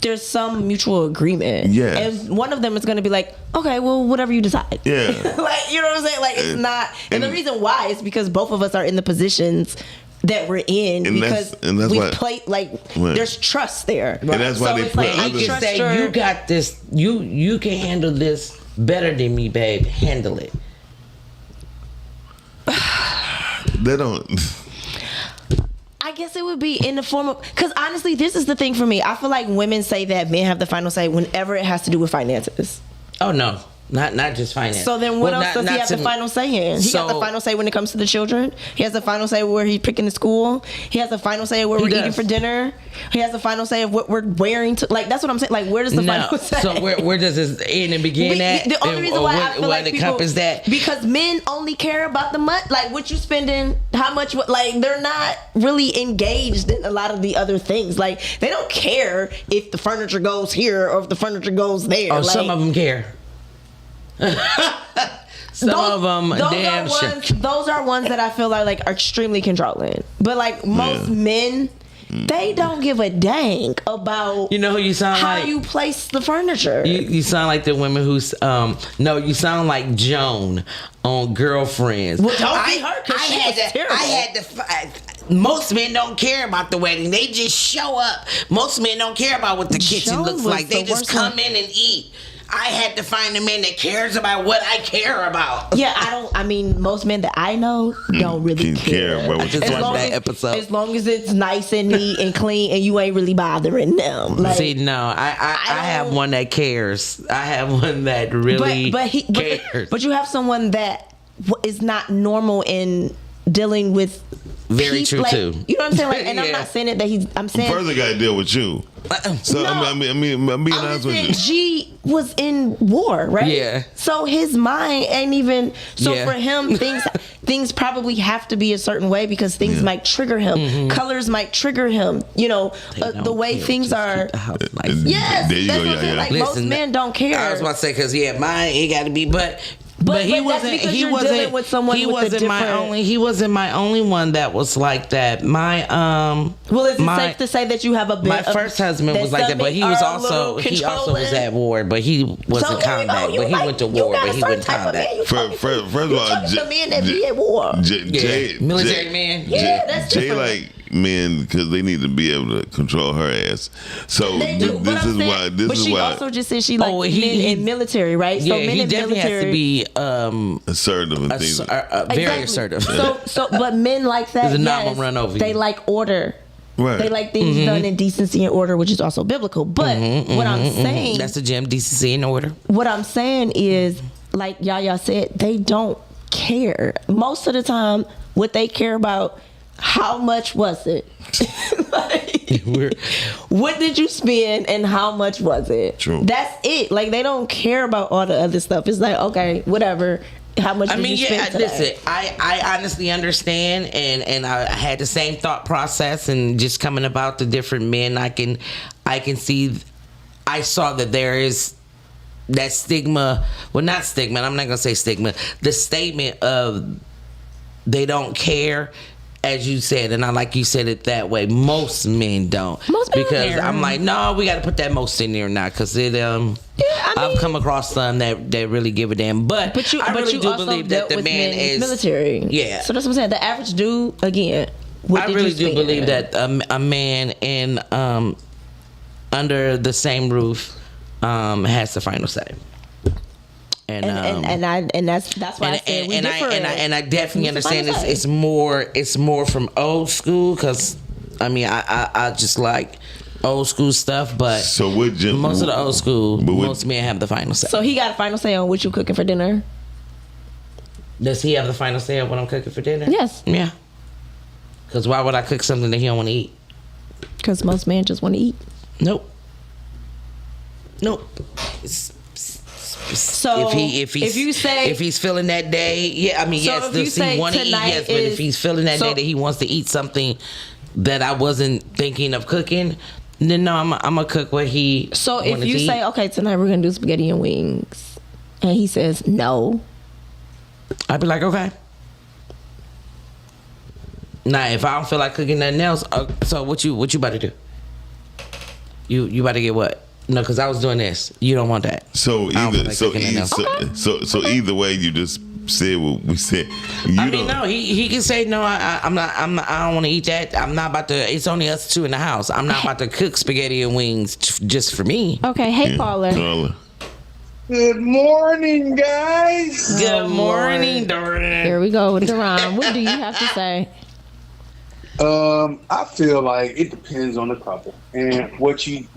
There's some mutual agreement. Yeah. And one of them is going to be like, okay, well, whatever you decide. Yeah. Like, you know what I'm saying? Like, it's not. And the reason why is because both of us are in the positions that we're in, because we play, like, there's trust there. And that's why they it's put like, I You can trust say, her. you got this. You can handle this better than me, babe. Handle it. They don't. I guess it would be in the form of, because honestly, this is the thing for me. I feel like women say that men have the final say whenever it has to do with finances. Oh no, not just finance. So then what else does he have the final say in? He got the final say when it comes to the children. He has the final say where he's picking the school. He has the final say where we're eating for dinner. He has the final say of what we're wearing to, like, that's what I'm saying. Like, where does the final say? So where does this end and begin at? The only reason why I feel like people, encompass that, because men only care about the money, like what you spending, how much, like they're not really engaged in a lot of the other things. Like they don't care if the furniture goes here or if the furniture goes there. Oh, like, some of them care. Some of them damn sure. Those are ones that I feel like are extremely controlling. But like most men, they don't give a dang about, you know who you sound how like? you place the furniture. You sound like the women who's no, you sound like Joan on Girlfriends. Well, don't be her, because she was terrible. Most men don't care about the wedding. They just show up. Most men don't care about what the kitchen Joan looks was like. They the just worst come one. in and eat. I had to find a man that cares about what I care about. Yeah, I mean, most men that I know don't really care. About what I just watched that episode. As long as it's nice and neat and clean and you ain't really bothering them. Like, See, no, I have one that cares. I have one that really cares. But you have someone that is not normal in dealing with Very true, like, too. You know what I'm saying? Like, and I'm Yeah. not saying it that I'm saying Further got to deal with you. So I'm being honest with you. G was in war, right? Yeah. So his mind ain't even. So Yeah. for him, things probably have to be a certain way because things might trigger him. Mm-hmm. Colors might trigger him. You know, the way things are. Yes, There you that's go, what I'm saying. yeah. Like most Listen, men don't care. I was about to say, because mine, it got to be, but he that's wasn't. because He you're wasn't. dealing with someone He with a wasn't my different- only. He wasn't my only one that was like that. My Well, is it safe to say that you have a bit? My first husband was like that, but he was also was at war, but he wasn't combat. But he went to war, but he went combat. First of all, the men that be at war. Military man. Yeah, that's Jay different. like men because they need to be able to control her ass. So They do, but this I'm is saying- why. This but is she why. also just said she like men in military, right? Yeah, so men he in definitely military has to be assertive and things. very assertive. So, but men like that, There's a knob yes, run over they you. like order. Right. They like things done in decency and order, which is also biblical. But what I'm saying, That's the gym, decency and order. what I'm saying is, like Yaya said, they don't care. Most of the time, what they care about, how much was it? What did you spend and how much was it? True. That's it. Like they don't care about all the other stuff. It's like, okay, whatever. How much did you spend today? Listen, I honestly understand, and I had the same thought process, and just coming about the different men, I can see, I saw that there is that stigma, well, not stigma, I'm not gonna say stigma, the statement of they don't care, as you said, and I like you said it that way. Most men don't. Most men because don't care. I'm like, no, we got to put that most in there now, because it I've come across some that really give a damn. But I really do believe that the man is military. Yeah. So that's what I'm saying. The average dude, again. What I did really you do spend? believe that a man in under the same roof has the final say. And that's why I said we differ. And I definitely understand it's more from old school, because I mean I just like old school stuff, but most of the old school, most men have the final say. So he got a final say on what you cooking for dinner? Does he have the final say on what I'm cooking for dinner? Yes. Yeah. Because why would I cook something that he don't want to eat? Because most men just want to eat. Nope. So if he's feeling that day, yeah, I mean, so yes, does he want to eat? Yes, but if he's feeling that day that he wants to eat something that I wasn't thinking of cooking, then no, I'm gonna cook what he. So if you say, okay, tonight we're gonna do spaghetti and wings, and he says no, I'd be like, okay. Now, if I don't feel like cooking nothing else, so what you about to do? You about to get what? No, because I was doing this. You don't want that. So either way, you just said what we said. No, he can say no. I'm not. I don't want to eat that. I'm not about to. It's only us two in the house. I'm not about to cook spaghetti and wings just for me. Okay. Hey, caller. Good morning, guys. Good morning, Doran. Here we go with Duran. What do you have to say? I feel like it depends on the couple and what you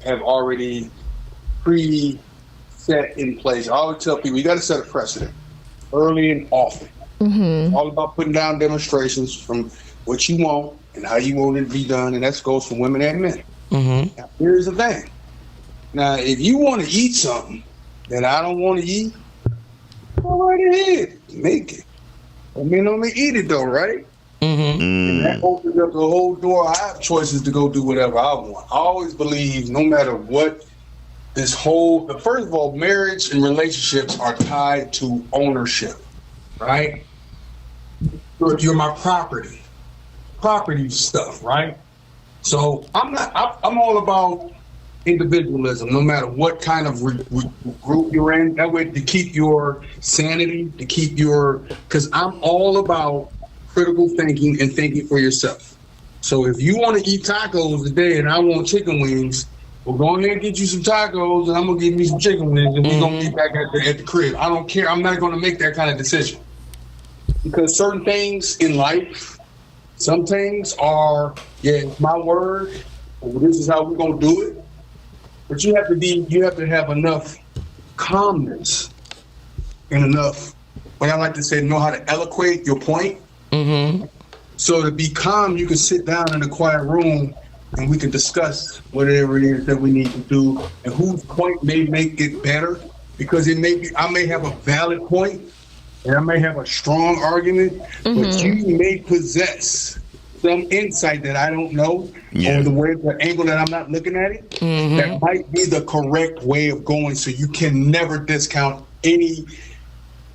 have already pre-set in place. I always tell people you got to set a precedent early and often. Mm-hmm. All about putting down demonstrations from what you want and how you want it to be done, and that goes for women and men. Mm-hmm. Now, here's the thing. Now, if you want to eat something that I don't want to eat, go right ahead, make it. I mean, only eat it though, right? Mm-hmm. And that opens up the whole door. I have choices to go do whatever I want. I always believe no matter what first of all, marriage and relationships are tied to ownership, right? You're my property stuff, right? So I'm all about individualism, no matter what kind of group you're in. That way to keep your sanity, because I'm all about critical thinking and thinking for yourself. So if you want to eat tacos today and I want chicken wings, well, go ahead and get you some tacos and I'm going to get me some chicken wings and we're going to eat back at the crib. I don't care. I'm not going to make that kind of decision. Because certain things in life, some things are, it's my word, this is how we're going to do it. But you have to have enough calmness and enough, what I like to say, know how to eloquate your point. Mm-hmm. So to be calm, you can sit down in a quiet room and we can discuss whatever it is that we need to do and whose point may make it better, because I may have a valid point and I may have a strong argument, but you may possess some insight that I don't know, or the angle that I'm not looking at it, that might be the correct way of going. So you can never discount any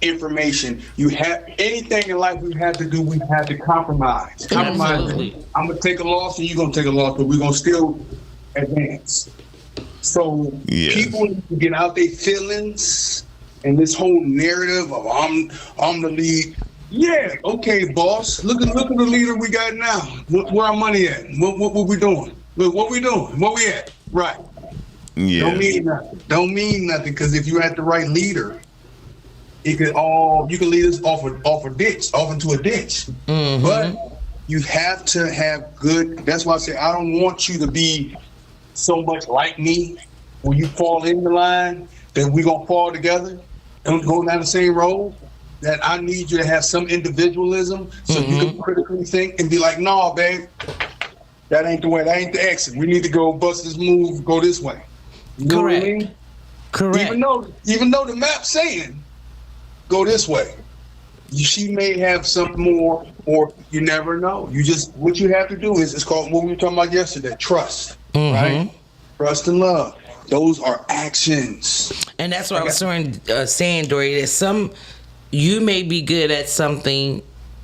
information. You have anything in life we have to do, we have to compromise. Absolutely. I'm gonna take a loss and you're gonna take a loss, but we're gonna still advance. So people need to get out their feelings and this whole narrative of I'm the lead. Yeah, okay, boss. Look at the leader we got now. Where our money at? What we doing? Look, what we doing? Where we at? Right. Yeah. Don't mean nothing, because if you had the right leader, you can lead us off into a ditch. Mm-hmm. But you have to have good. That's why I say I don't want you to be so much like me. When you fall in the line, then we gonna fall together and go down the same road. That I need you to have some individualism, so you can critically think and be like, "No, babe, that ain't the way. That ain't the exit. We need to go bust this move. Go this way." You know what I mean? Correct. Even though the map's saying go this way. She may have something more, or you never know. What you have to do is, it's called what we were talking about yesterday, trust, right? Trust and love. Those are actions. And that's what I was saying, Dory, that you may be good at something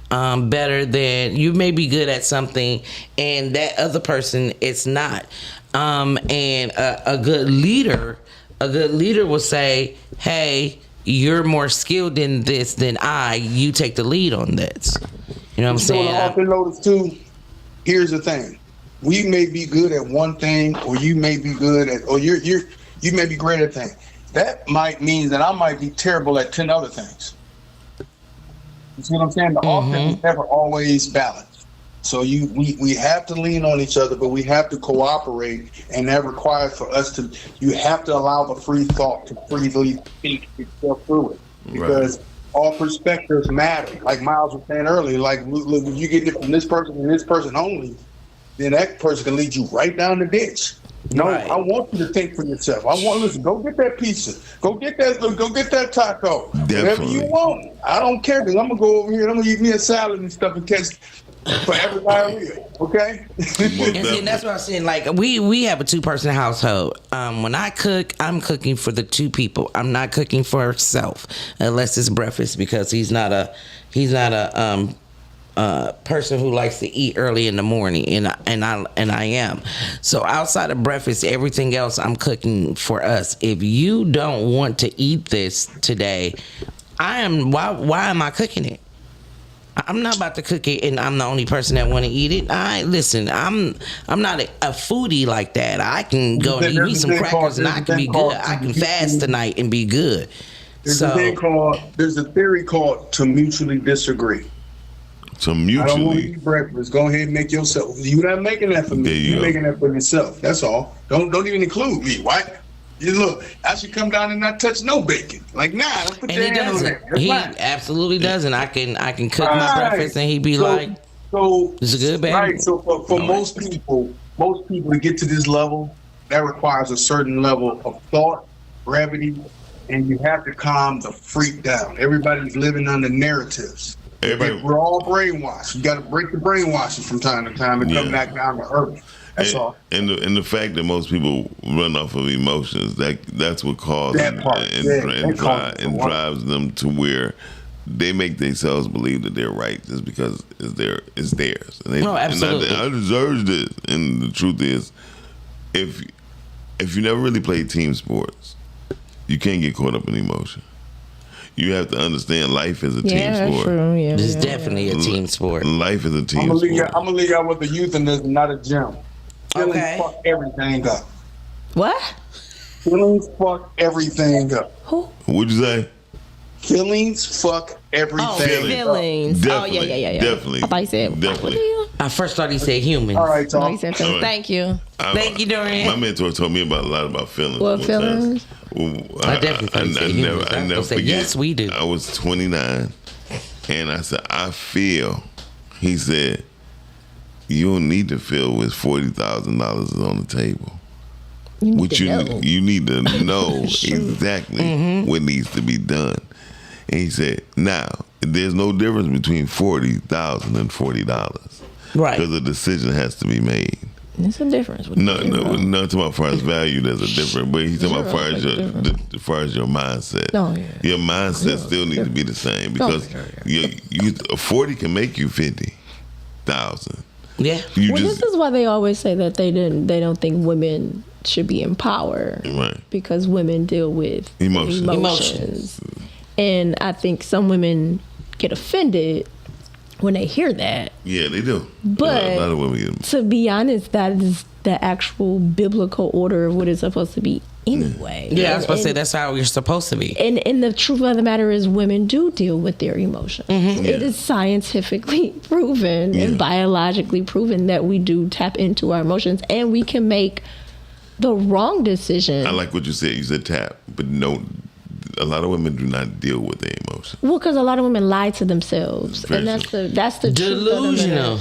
better than, you may be good at something and that other person is not. And a good leader will say, hey, you're more skilled in this than you take the lead on this. You know what I'm saying? Also notice too, here's the thing. We may be good at one thing, or you may be good at, or you may be great at things. That might mean that I might be terrible at 10 other things. You see what I'm saying? The offense is never always balanced. So we have to lean on each other, but we have to cooperate, and that requires for us to. You have to allow the free thought to freely speak itself through it, because all perspectives matter. Like Miles was saying earlier, like look, if you get it from this person and this person only, then that person can lead you right down the ditch. No, I want you to think for yourself. Listen, go get that pizza. Go get that taco. Definitely. Whatever you want. I don't care, because I'm gonna go over here and I'm gonna eat me a salad and stuff and catch for everybody, okay? And see, that's what I'm saying. Like we have a 2-person household. When I cook, I'm cooking for the 2 people. I'm not cooking for herself, unless it's breakfast, because he's not a person who likes to eat early in the morning, and I am. So outside of breakfast, everything else I'm cooking for us. If you don't want to eat this today, why am I cooking it? I'm not about to cook it and I'm the only person that want to eat it. Listen, I'm not a foodie like that. I can go and eat me some crackers and I can be good. I can fast tonight and be good. There's a theory called to mutually disagree. To mutually. I don't want to eat breakfast. Go ahead and make yourself. You're not making that for me. You're making that for yourself. That's all. Don't even include me. Why? You look, I should come down and not touch no bacon. Like, nah, don't put your hand on there. He absolutely doesn't. I can cook my breakfast and he'd be like, "It's a good baby." Right. So for most people to get to this level, that requires a certain level of thought, gravity, and you have to calm the freak down. Everybody's living under narratives. We're all brainwashed. You got to break the brainwashing from time to time and come back down to earth. That's all. And the fact that most people run off of emotions, that's what causes and drives them to where they make themselves believe that they're right just because it's theirs. And absolutely. I deserve this. And the truth is, if you never really played team sports, you can't get caught up in emotion. You have to understand life is a team sport. True. Yeah, it's definitely a team sport. Life is a team sport. I'm gonna leave y'all with the euphemism, not a gym. Feelings fuck everything up. What? Feelings fuck everything up. What'd you say? Feelings fuck everything. Oh, feelings. Definitely. Yeah. Definitely. I thought he said. Definitely. I first thought he said humans. All right, Tom. No, he said feelings. Thank you. Thank you, Dorian. My mentor told me a lot about feelings. What feelings? I definitely thought he said humans. I never forget. Yes, we do. I was 29, and I said, I feel. He said, you don't need to feel with $40,000 on the table. You need to know exactly what needs to be done. And he said, now, there's no difference between $40,000 and $40. Right. Because a decision has to be made. There's a difference. No, not talking about far as value, there's a difference. But he's talking about far as your mindset. Your mindset still needs to be the same. Because a 40 can make you 50,000. Yeah. This is why they always say that they don't think women should be in power. Right. Because women deal with emotions. And I think some women get offended when they hear that. Yeah, they do. But a lot of women get to be honest, that is the actual biblical order of what it's supposed to be anyway. Yeah, I was supposed to say that's how you're supposed to be. And the truth of the matter is women do deal with their emotions. It is scientifically proven and biologically proven that we do tap into our emotions and we can make the wrong decision. I like what you said. You said tap, but no, a lot of women do not deal with their emotions. Well, because a lot of women lie to themselves, and that's the delusional.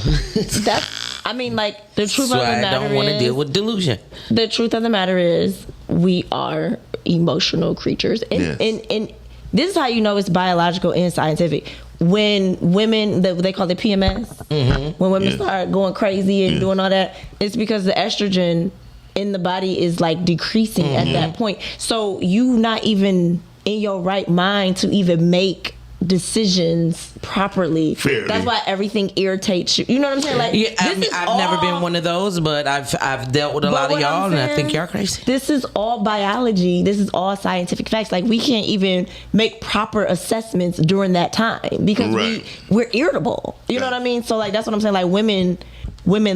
I mean, like the truth of the matter is, I don't want to deal with delusion. The truth of the matter is, we are emotional creatures, and this is how you know it's biological and scientific. When women, they call it PMS, when women start going crazy and doing all that, it's because the estrogen in the body is like decreasing at that point. So you not even in your right mind to even make decisions properly. Fairly. That's why everything irritates you. You know what I'm saying? Like, I've never been one of those, but I've dealt with a lot of y'all, and I think y'all crazy. This is all biology. This is all scientific facts. Like, we can't even make proper assessments during that time because we're irritable. You know what I mean? So like, that's what I'm saying. Like, women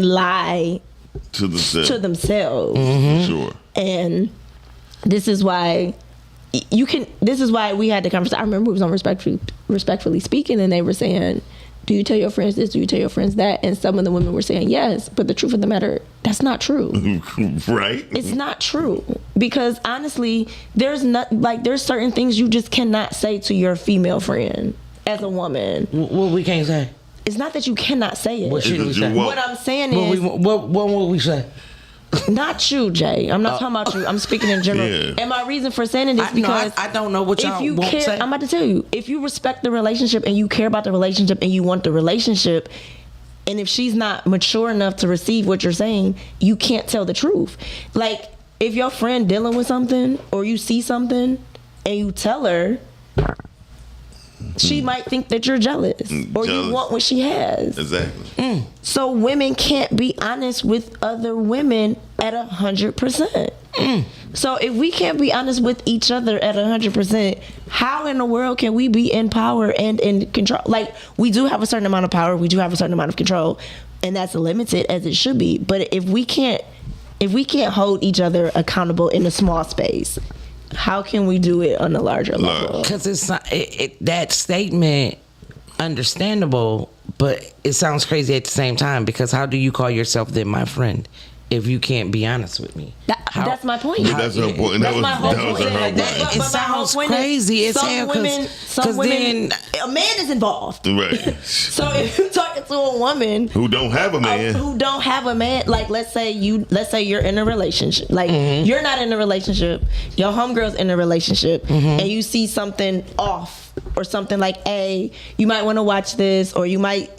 lie to themselves. Sure. And this is why this is why we had the conversation. I remember it was on Respectfully Speaking, and they were saying, do you tell your friends this? Do you tell your friends that? And some of the women were saying yes, but the truth of the matter, that's not true. Right? It's not true. Because honestly, there's certain things you just cannot say to your female friend as a woman. What we can't say? It's not that you cannot say it. What should we say? What I'm saying is, what will we say? Not you, Jay. I'm not talking about you. I'm speaking in general. Yeah. And my reason for saying it is because I don't know what y'all if you won't care, say. I'm about to tell you. If you respect the relationship and you care about the relationship and you want the relationship, and if she's not mature enough to receive what you're saying, you can't tell the truth. Like, if your friend dealing with something or you see something and you tell her, she might think that you're jealous or you want what she has. Exactly. So women can't be honest with other women at 100%. So if we can't be honest with each other at 100%, how in the world can we be in power and in control? Like, we do have a certain amount of power, we do have a certain amount of control, and that's limited as it should be. But if we can't hold each other accountable in a small space, how can we do it on a larger level? Because it's not that statement understandable, but it sounds crazy at the same time. Because how do you call yourself then my friend if you can't be honest with me? That's my point. That's her point. That's my whole point. It sounds crazy as hell. Some women, a man is involved. Right. So if you're talking to a woman who don't have a man, like let's say you're in a relationship, like you're not in a relationship, your homegirl's in a relationship, and you see something off or something like, hey, you might want to watch this, or you might,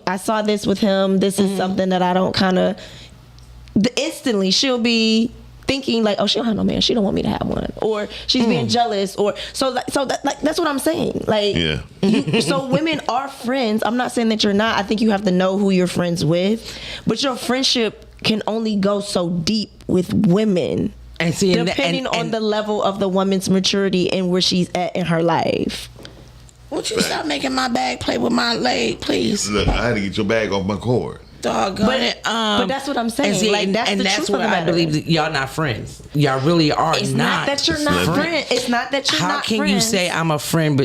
I saw this with him. This is something that I don't kind of. Instantly she'll be thinking like, oh, she don't have no man, she don't want me to have one, or she's being jealous, or that's what I'm saying. Like, so women are friends. I'm not saying that you're not. I think you have to know who you're friends with, but your friendship can only go so deep with women, and depending on the level of the woman's maturity and where she's at in her life. Won't you stop making my bag play with my leg, please? Look, I had to get your bag off my cord. But that's what I'm saying. That's where I believe that y'all not friends. Y'all really are it's not that you're not friends. It's not that you're not friends. How can you say I'm a friend,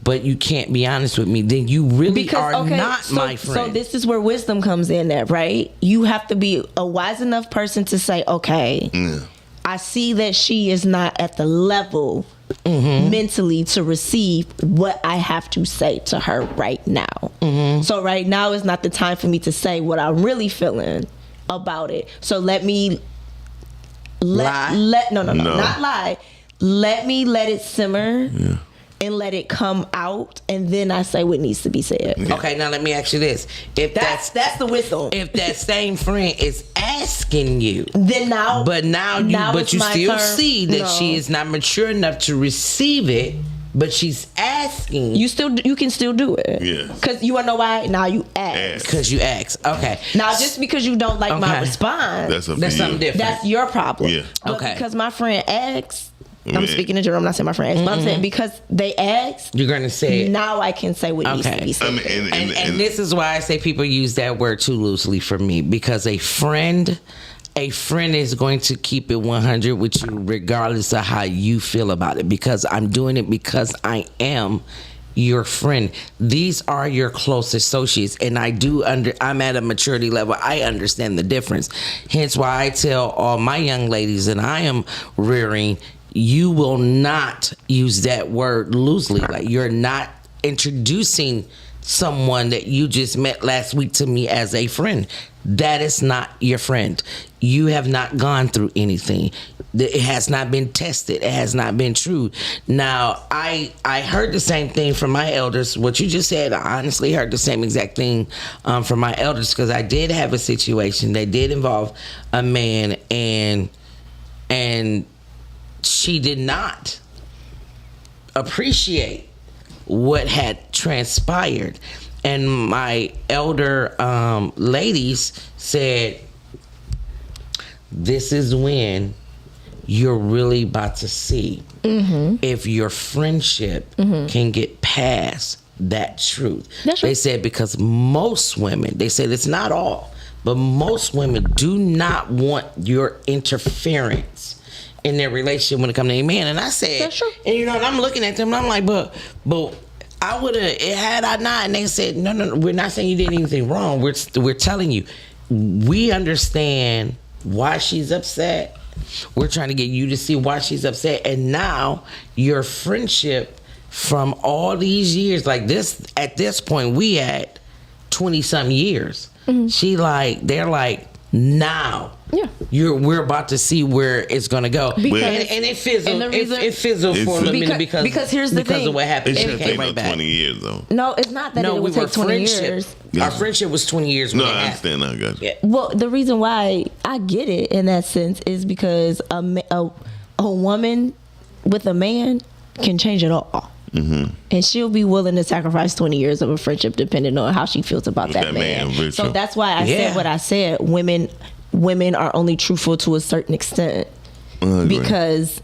but you can't be honest with me? Then you really are not my friend. So this is where wisdom comes in there, right? You have to be a wise enough person to say, okay, I see that she is not at the level mentally to receive what I have to say to her right now. So right now is not the time for me to say what I'm really feeling about it. So let me not lie. Let me let it simmer and let it come out, and then I say what needs to be said. Okay, now let me ask you this: if that's the wisdom. If that same friend is asking you, then you still see that she is not mature enough to receive it, but she's asking. You can still do it. Yeah. Because you wanna know why? Now you ask. Because you ask. Okay. Now just because you don't like my response, that's something different. That's your problem. Yeah. But because my friend asks. I'm speaking in general. I'm not saying my friend asked, but I'm saying because they asked, you're gonna say it. Now I can say what needs to be said. And this is why I say people use that word too loosely for me, because a friend is going to keep it 100 with you regardless of how you feel about it, because I'm doing it because I am your friend. These are your close associates, and I'm at a maturity level. I understand the difference. Hence why I tell all my young ladies that I am rearing, you will not use that word loosely. Like, you're not introducing someone that you just met last week to me as a friend. That is not your friend. You have not gone through anything. It has not been tested. It has not been true. Now, I heard the same thing from my elders. What you just said, I honestly heard the same exact thing from my elders, because I did have a situation that did involve a man, and she did not appreciate what had transpired. And my elder ladies said, this is when you're really about to see if your friendship can get past that truth. They said, because most women, they said it's not all, but most women do not want your interference in their relationship when it comes to a man. And I said, and you know, and I'm looking at them and I'm like, but I would have, had I not. And they said, no, we're not saying you did anything wrong. We're telling you, we understand why she's upset. We're trying to get you to see why she's upset. And now your friendship from all these years, like this, at this point, we at 20 something years. They're like, now we're about to see where it's gonna go, and it fizzled. It fizzled for a little minute because here's the thing. Because of what happened. It should take right back. 20 years though. No, it's not that it would take 20 years. Our friendship was 20 years. No, I understand. I got you. Well, the reason why I get it in that sense is because a woman with a man can change it all. And she'll be willing to sacrifice 20 years of a friendship depending on how she feels about that man. So that's why I said what I said. Women are only truthful to a certain extent. Because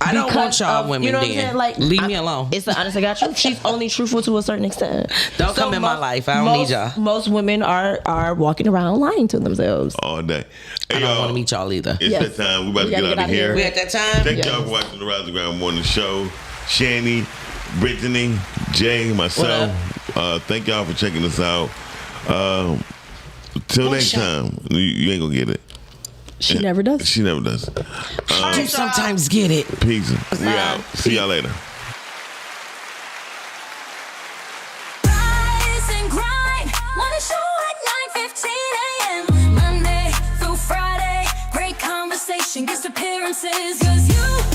I don't want y'all women, you know then. What I'm saying? Like, leave me alone. It's the honest to God truth. She's only truthful to a certain extent. Don't come in my life. I don't need y'all. Most women are walking around lying to themselves all day. Hey, I don't want to meet y'all either. It's that time. We about to get out of here. We at that time. Thank y'all for watching the Rise of Ground Morning Show. Shani, Brittany, Jay, myself. Thank y'all for checking us out. Till next time. You ain't gonna get it. She never does. She never does. You sometimes get it. Peace. We out. See y'all later. Rise and grind. Morning show at 9:15 a.m. Monday through Friday. Great conversation, guest appearances. 'Cause you